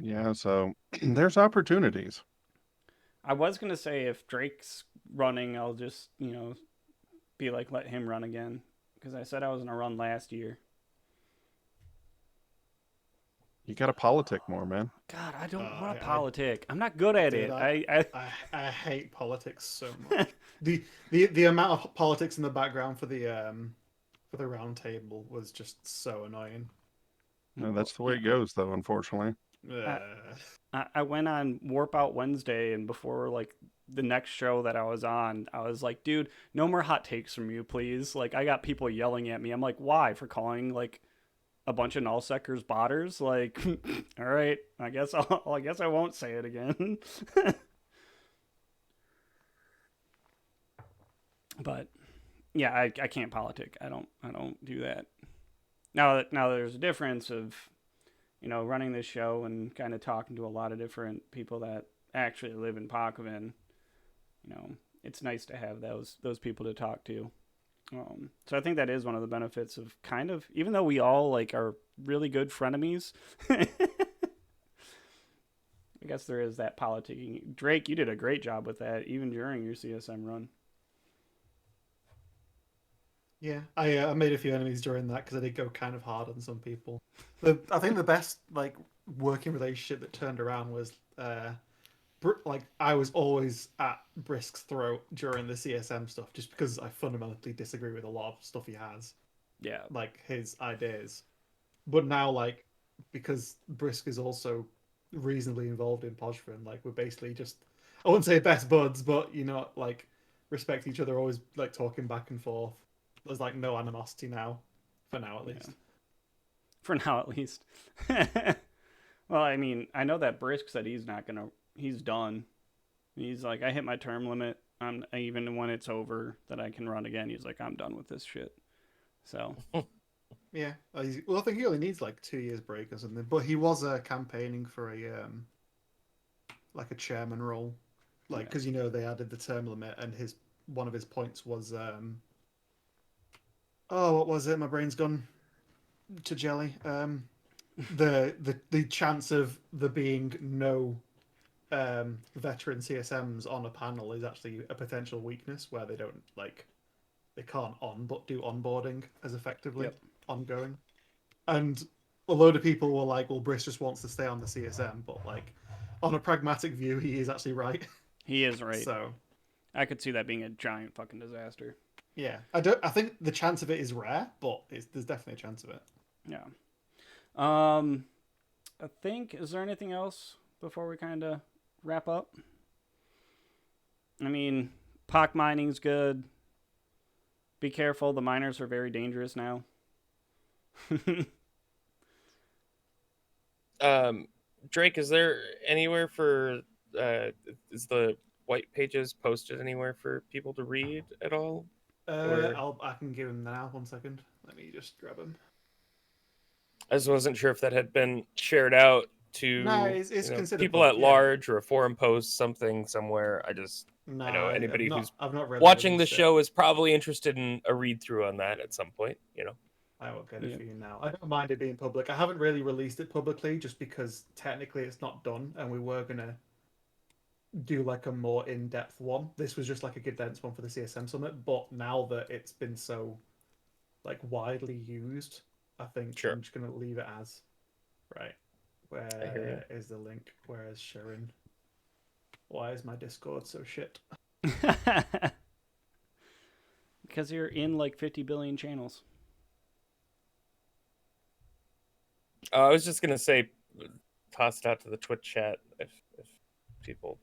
Yeah, so there's opportunities. I was gonna say if Drake's running, I'll just be like let him run again because I said I was gonna run last year. You got to politic more, man. God, I don't Uh, want to I, I politic. I'm not good at did. it. I hate politics so much. The amount of politics in the background for the round table was just so annoying. No, that's the way it goes, though, unfortunately. I, I went on Warp Out Wednesday, and before like the next show that I was on, I was like, dude, no more hot takes from you, please. Like, I got people yelling at me. I'm like, why? For calling like a bunch of nullsecers botters? Like, all right, I guess I won't say it again. But yeah, I can't politic. I don't do that. Now there's a difference of running this show and kind of talking to a lot of different people that actually live in Pockevan. It's nice to have those people to talk to. So I think that is one of the benefits of kind of, even though we all like are really good frenemies, I guess there is that politicking. Drake, you did a great job with that, even during your CSM run. Yeah, I made a few enemies during that because I did go kind of hard on some people. I think the best like working relationship that turned around was like I was always at Brisk's throat during the CSM stuff just because I fundamentally disagree with a lot of stuff he has, Yeah. like his ideas. But now, like, because Brisk is also reasonably involved in Podfrin, like we're basically just, I wouldn't say best buds, but like respect each other, always like talking back and forth. There's like no animosity now, for now at least. Yeah. For now, at least. Well, I mean, I know that Brisk said he's done. He's like, I hit my term limit. Even when it's over that I can run again, he's like, I'm done with this shit. So. Yeah. Well, I think he only needs like 2 years break or something. But he was campaigning for a like a chairman role, like because they added the term limit, and one of his points was oh, what was it? My brain's gone to jelly. The chance of there being no veteran CSMs on a panel is actually a potential weakness where they can't do onboarding as effectively ongoing. And a load of people were like, well, Briss just wants to stay on the CSM, but like on a pragmatic view, he is actually right. He is right. So I could see that being a giant fucking disaster. Yeah, I think the chance of it is rare, but there's definitely a chance of it. Yeah. I think, is there anything else before we kind of wrap up? I mean, POC mining's good. Be careful, the miners are very dangerous now. Drake, is there anywhere for is the white pages posted anywhere for people to read at all? I can give him now. 1 second. Let me just grab him. I just wasn't sure if that had been shared out to it's considered people public, at large or a forum post, something somewhere. I know anybody who's I've not really watching the released it. show is probably interested in a read through on that at some point. I will get it for you now. I don't mind it being public. I haven't really released it publicly just because technically it's not done, and we were gonna do like a more in-depth one. This was just like a condensed one for the CSM summit, but now that it's been so like widely used, I think I'm just gonna leave it as right. Where is the link? Where is Sharin? Why is my Discord so shit? Because you're in like 50 billion channels. I was just gonna say, toss it out to the Twitch chat if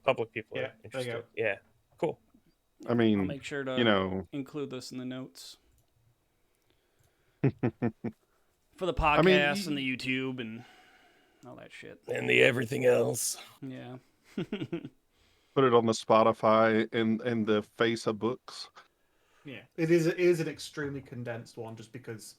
public people are interested. There you go. Yeah, cool. I mean, I'll make sure to include this in the notes for the podcast and the YouTube and all that shit and the everything else. Yeah. Put it on the Spotify and the face of books. Yeah, it is an extremely condensed one, just because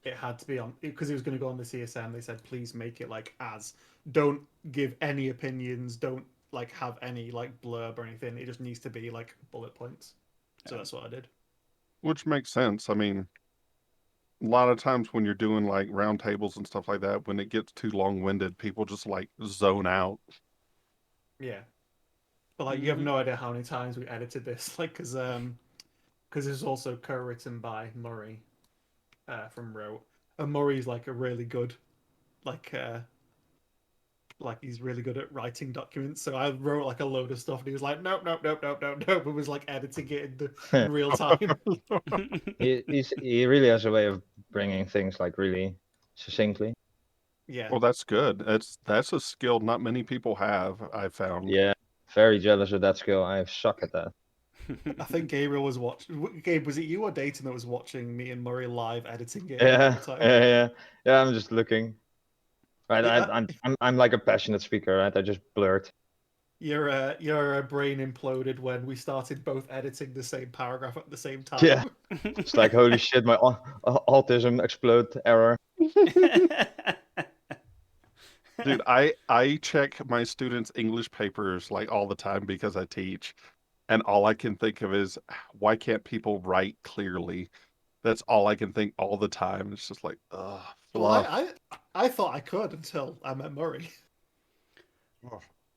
it had to be on, because it was going to go on the CSM. They said please make it like as, don't give any opinions, don't like have any like blurb or anything. It just needs to be like bullet points. So that's what I did. Which makes sense. I mean, a lot of times when you're doing like roundtables and stuff like that, when it gets too long-winded, people just like zone out. Yeah, but like you have no idea how many times we edited this, like because this is also co-written by Murray from Rote, and Murray's like a really good like he's really good at writing documents. So I wrote like a load of stuff, and he was like, nope, nope, nope, nope, nope, nope, and was like editing it in real time. He really has a way of bringing things like really succinctly. Yeah. Well, that's good. That's a skill not many people have, I've found. Yeah, very jealous of that skill. I suck at that. I think Gabriel was watching. Gabe, was it you or Dayton that was watching me and Murray live editing it in Yeah, real time? yeah. I'm just looking. Right, Yeah. I'm like a passionate speaker, right? I just blurt. Your brain imploded when we started both editing the same paragraph at the same time. Yeah. It's like holy shit, my autism explode error. Dude, I check my students' English papers like all the time because I teach, and all I can think of is why can't people write clearly? That's all I can think all the time. It's just like, ugh, Well, fluff. I thought I could until I met Murray.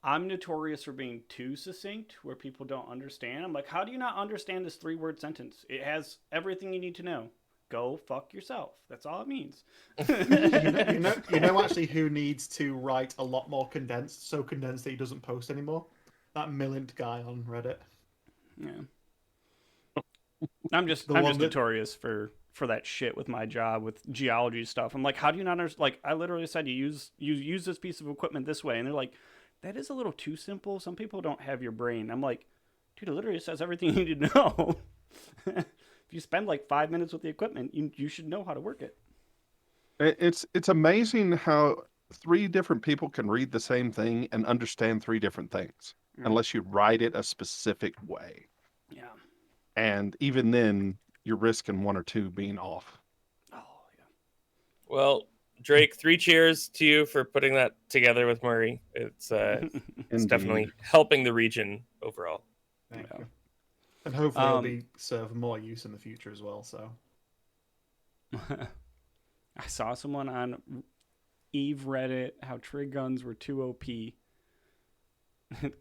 I'm notorious for being too succinct where people don't understand. I'm like, how do you not understand this 3-word sentence? It has everything you need to know. Go fuck yourself. That's all it means. you know actually who needs to write a lot more condensed, so condensed that he doesn't post anymore? That millionth guy on Reddit. Yeah. I'm just notorious for that shit with my job with geology stuff. I'm like, how do you not understand? Like, I literally said you use this piece of equipment this way, and they're like, that is a little too simple. Some people don't have your brain. I'm like, dude, it literally says everything you need to know. If you spend like 5 minutes with the equipment, you should know how to work it. It's amazing how 3 different people can read the same thing and understand 3 different things, unless you write it a specific way. Yeah. And even then, you're risking 1 or 2 being off. Oh, yeah. Well, Drake, 3 cheers to you for putting that together with Murray. It's definitely helping the region overall. Thank you. And hopefully it'll be serve more use in the future as well. So I saw someone on Eve Reddit how trig guns were too OP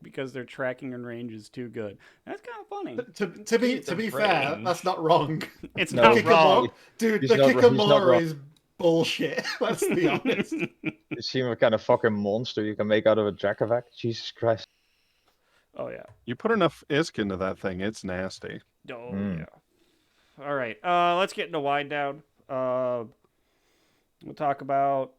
because their tracking and range is too good. That's kind of funny. To be fair, that's not wrong. It's not wrong, dude. The Kikamura is bullshit. Let's be honest. You see what kind of fucking monster you can make out of a Jackovac? Jesus Christ. Oh yeah. You put enough ISK into that thing, it's nasty. Oh yeah. All right. Let's get into wind down. We'll talk about,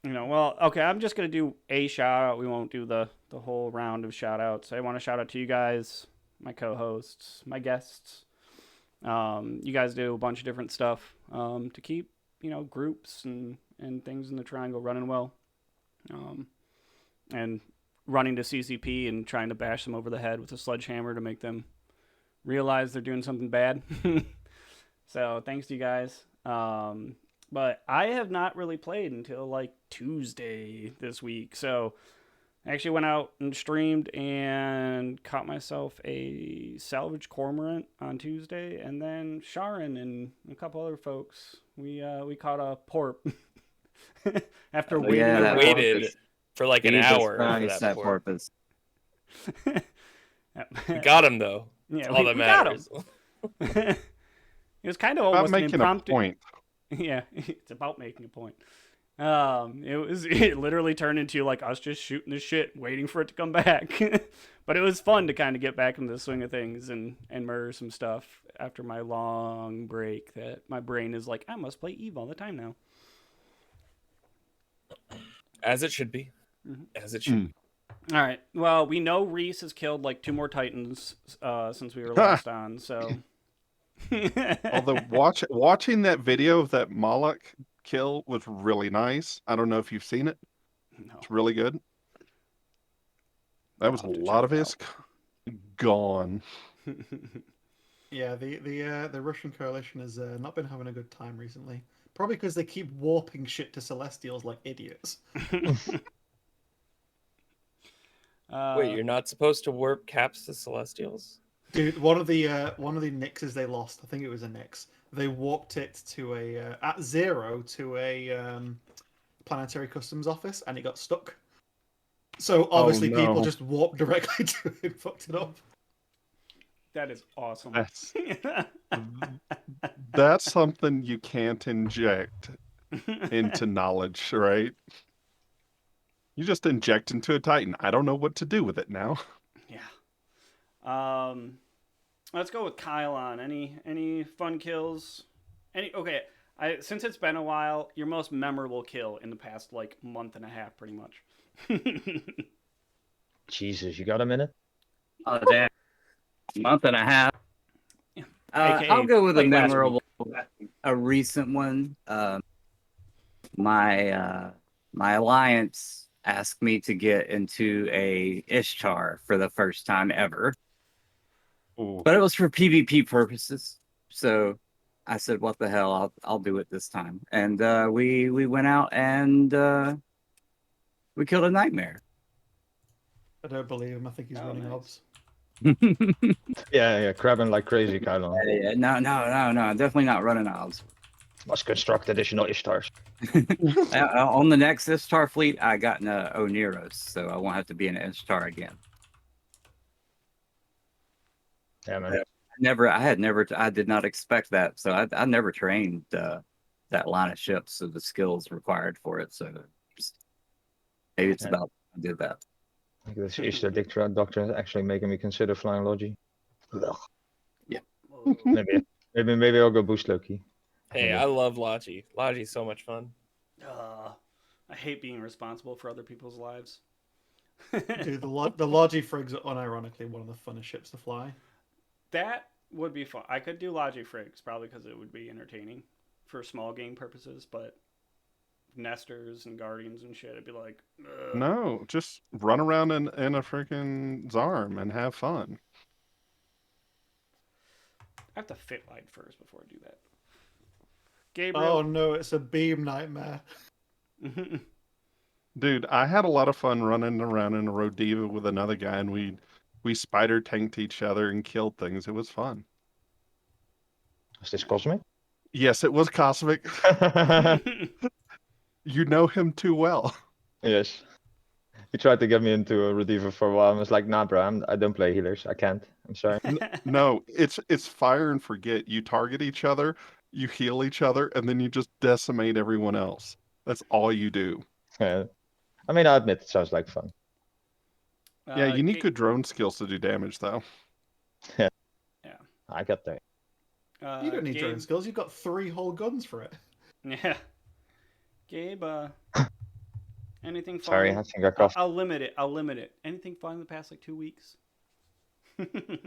okay, I'm just gonna do a shout out. We won't do the whole round of shout outs. I want to shout out to you guys, my co-hosts, my guests. You guys do a bunch of different stuff to keep, groups and things in the triangle running well. And running to CCP and trying to bash them over the head with a sledgehammer to make them realize they're doing something bad. So thanks to you guys. But I have not really played until like Tuesday this week. So I actually went out and streamed and caught myself a salvage cormorant on Tuesday, and then Sharin and a couple other folks, we caught a porp after waited for like an hour for that porpoise. We got him though. Yeah, all that matters. It was kind of almost an impromptu point. Yeah, it's about making a point. It literally turned into like us just shooting the shit, waiting for it to come back. But it was fun to kind of get back into the swing of things and murder some stuff after my long break that my brain is like, I must play Eve all the time now. As it should be. As it should be. All right. Well, we know Reece has killed like 2 more Titans since we were last on, so... Although watching that video of that Moloch kill was really nice. I don't know if you've seen it. No. It's really good. That was a lot of ISK gone. Yeah, the Russian coalition has not been having a good time recently. Probably because they keep warping shit to Celestials like idiots. Wait, you're not supposed to warp caps to Celestials? Dude, one of the Nixes they lost, I think it was a Nix. They warped it to a at 0 to a planetary customs office, and it got stuck. So obviously people no. just warped directly to it and fucked it up. That is awesome. That's something you can't inject into knowledge, right? You just inject into a Titan. I don't know what to do with it now. Yeah. Let's go with Kylon. Any fun kills? Okay. Since it's been a while, your most memorable kill in the past like month and a half, pretty much. Jesus, you got a minute? Oh damn, month and a half. AKA, I'll go with a like last memorable, a recent one. My alliance asked me to get into a Ishtar for the first time ever, Ooh. but it was for PvP purposes. So I said, "What the hell? I'll do it this time." And we went out and we killed a nightmare. I don't believe him. I think he's running nice. obs. Yeah, crabbing like crazy, Kylon. Yeah, no, definitely not running obs. Must construct additional Ishtars. On the next Ishtar fleet, I got an Oneros, so I won't have to be an Ishtar again. Yeah, man. I did not expect that, so I never trained that line of ships, so the skills required for it. So maybe it's about I did that. Like this Ishtar doctrine is actually making me consider flying Logi. Yeah. Maybe I'll go boost Loki. Hey, I love Logi. Logi's so much fun. I hate being responsible for other people's lives. Dude, the Logi Frigs are unironically one of the funnest ships to fly. That would be fun. I could do Logi Frigs, probably because it would be entertaining for small game purposes, but Nesters and Guardians and shit, I'd be like, ugh. No, just run around in a freaking Zarm and have fun. I have to fit light first before I do that. Gabriel. Oh no, it's a beam nightmare. Dude, I had a lot of fun running around in a Rodiva with another guy, and we spider tanked each other and killed things. It was fun. Is this Cosmic? Yes, it was Cosmic. You know him too well. Yes. He tried to get me into a Rodiva for a while. I was like, nah, bro, I don't play healers. I can't. I'm sorry. No, it's fire and forget. You target each other, you heal each other, and then you just decimate everyone else. That's all you do. Yeah. I mean, I admit it sounds like fun. Yeah, you need good drone skills to do damage, though. Yeah. Yeah. I got that. You don't need Gabe, drone skills. You've got 3 whole guns for it. Yeah. Gabe, anything fun? Sorry, I think I coughed. I'll limit it. Anything fun in the past like 2 weeks?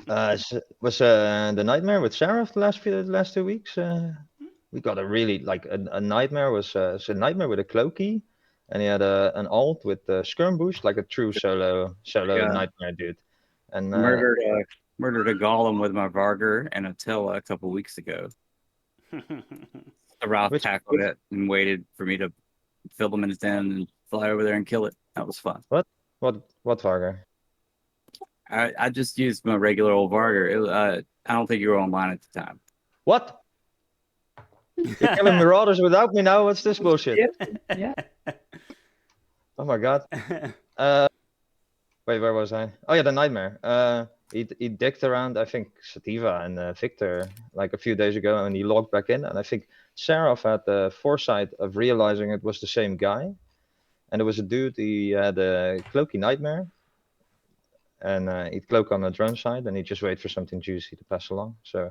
Was the nightmare with Sheriff the last 2 weeks? We got a really a nightmare. Was a nightmare with a cloaky, and he had an alt with the skirm boost, like a true solo nightmare dude. And murdered a golem with my Varger and Attila a couple weeks ago. Ralph tackled it and waited for me to fill them in his den and fly over there and kill it. That was fun. What Varger? I just used my regular old Varger. I don't think you were online at the time. What? You're killing marauders without me now? What's this bullshit? Yeah. Oh my god. Wait, where was I? Oh yeah, the nightmare. He dicked around, I think, Sativa and Victor like a few days ago, and he logged back in. And I think Seraph had the foresight of realizing it was the same guy. And there was a dude, he had a cloaky nightmare. And he'd cloak on the drone side, and he'd just wait for something juicy to pass along. So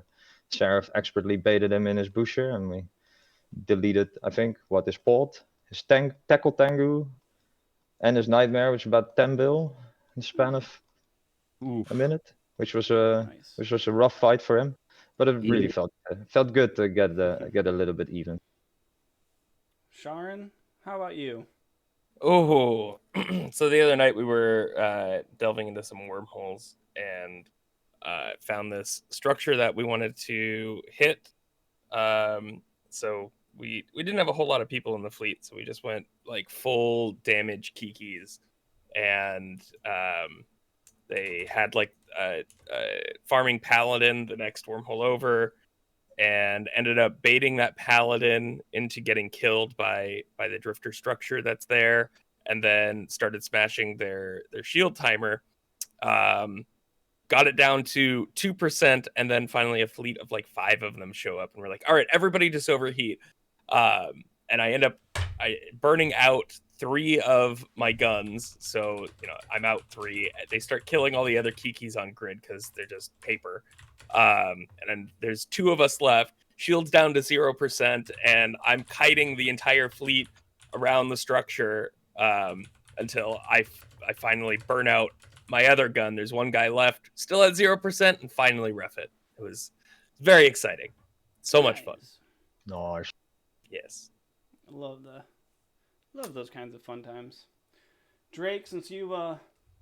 Seraph expertly baited him in his busher, and we deleted, I think, his pod, his tackle Tengu, and his nightmare, which was about 10 bill in the span of a minute, which was a rough fight for him. But it really felt good to get a little bit even. Sharin, how about you? Oh, so the other night we were delving into some wormholes and found this structure that we wanted to hit. So we didn't have a whole lot of people in the fleet, so we just went like full damage kikis, and they had like a farming paladin the next wormhole over, and ended up baiting that paladin into getting killed by the drifter structure that's there, and then started smashing their shield timer. Got it down to 2%, and then finally a fleet of like 5 of them show up, and we're like, all right, everybody just overheat. And I end up burning out 3 of my guns, so I'm out 3. They start killing all the other kikis on grid because they're just paper. And then there's 2 of us left. Shields down to 0%, and I'm kiting the entire fleet around the structure until I finally burn out my other gun. There's 1 guy left, still at 0%, and finally ref it. It was very exciting. So much fun. Nice. Yes. I love those kinds of fun times. Drake, since you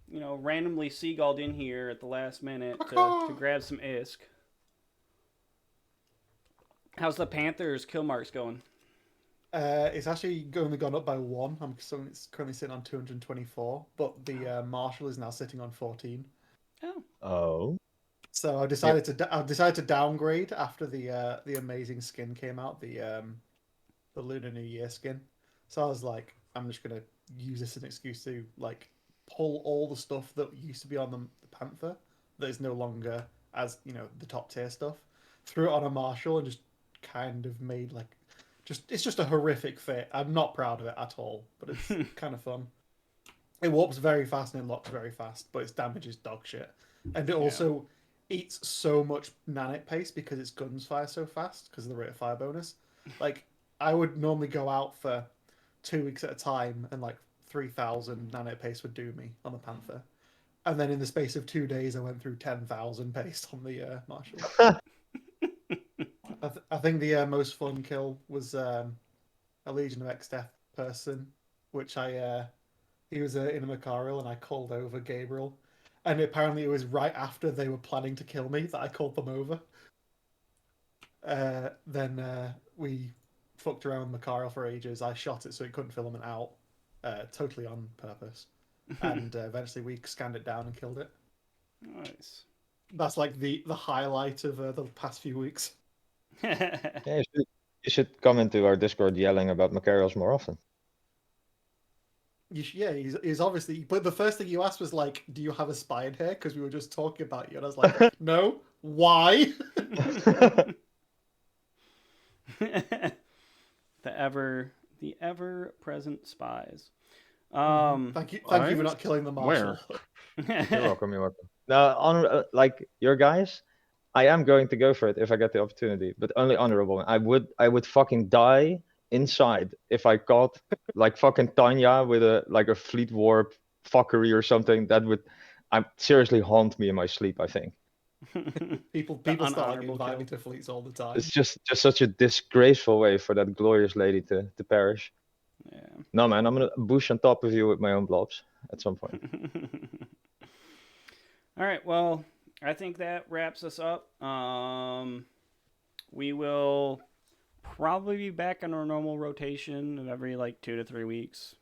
randomly seagulled in here at the last minute to grab some ISK, how's the Panthers kill marks going? It's actually only gone up by 1. It's currently sitting on 224, but the Marshal is now sitting on 14. Oh. So I decided to downgrade after the amazing skin came out, the Lunar New Year skin. So I was like, I'm just gonna use this as an excuse to like pull all the stuff that used to be on the Panther that is no longer as the top tier stuff, threw it on a Marshal and just kind of made like it's just a horrific fit. I'm not proud of it at all, but it's kind of fun. It warps very fast and it locks very fast, but its damage is dog shit. And it also eats so much nanite paste because its guns fire so fast because of the rate of fire bonus. Like, I would normally go out for 2 weeks at a time and like 3,000 nanite paste would do me on the Panther. And then in the space of 2 days, I went through 10,000 paste on the Marshal. I think the most fun kill was a Legion of X-Death person, which he was in a Macarial and I called over Gabriel. And apparently it was right after they were planning to kill me that I called them over. Then we fucked around with Macarial for ages. I shot it so it couldn't filament out, totally on purpose. And eventually we scanned it down and killed it. Nice. That's like the highlight of the past few weeks. Yeah, you should come into our Discord yelling about Macarials more often. He's obviously. But the first thing you asked was like, "Do you have a spine here?" Because we were just talking about you, and I was like, "No, why?" the ever-present spies. Thank you for not killing the Marshal. You're welcome. You're welcome. Now, like your guys, I am going to go for it if I get the opportunity, but only honorable. I would fucking die inside if I caught like fucking Tanya with a fleet warp fuckery or something. That would seriously haunt me in my sleep, I think. People start inviting me to fleets all the time. It's just such a disgraceful way for that glorious lady to perish. Yeah. No, man, I'm gonna bush on top of you with my own blobs at some point. All right, well, I think that wraps us up. We will probably be back on our normal rotation of every 2 to 3 weeks.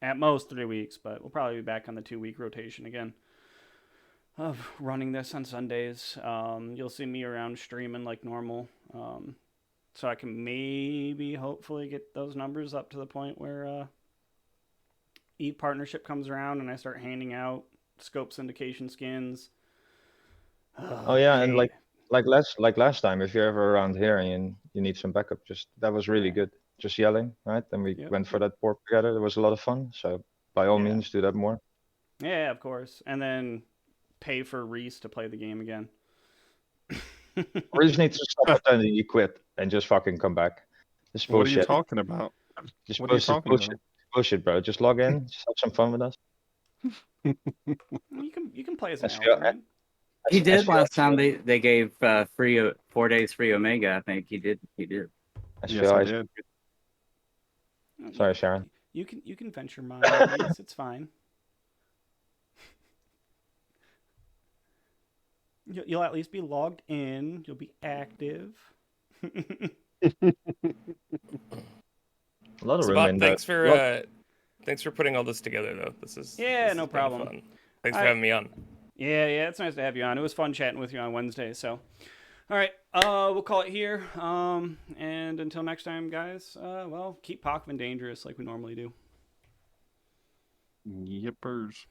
At most 3 weeks, but we'll probably be back on the 2-week rotation again of running this on Sundays. You'll see me around streaming like normal. So I can hopefully get those numbers up to the point where Eve Partnership comes around and I start handing out scope syndication skins. Oh yeah, and like last time, if you're ever around here and you need some backup, that was really good. Just yelling, right? And we went for that pork together. It was a lot of fun. So by all means, do that more. Yeah, of course. And then pay for Reece to play the game again. Reece needs to stop pretending he quit and just fucking come back. This What are bullshit. you talking about? What are you talking about? Bullshit, bro. Just log in. Just have some fun with us. You can play as an elf, right? He did last time. They gave 4 days free Omega. I think he did. Yes, I did. Sorry, Sharon. You can venture mine, Reece. It's fine. You'll at least be logged in. You'll be active. A lot of room Sabbat, in there. thanks for putting all this together, though. This no is kinda problem. fun. Thanks for having me on. Yeah, it's nice to have you on. It was fun chatting with you on Wednesday. So, all right, we'll call it here. And until next time, guys. Well, keep Pockman dangerous like we normally do. Yippers.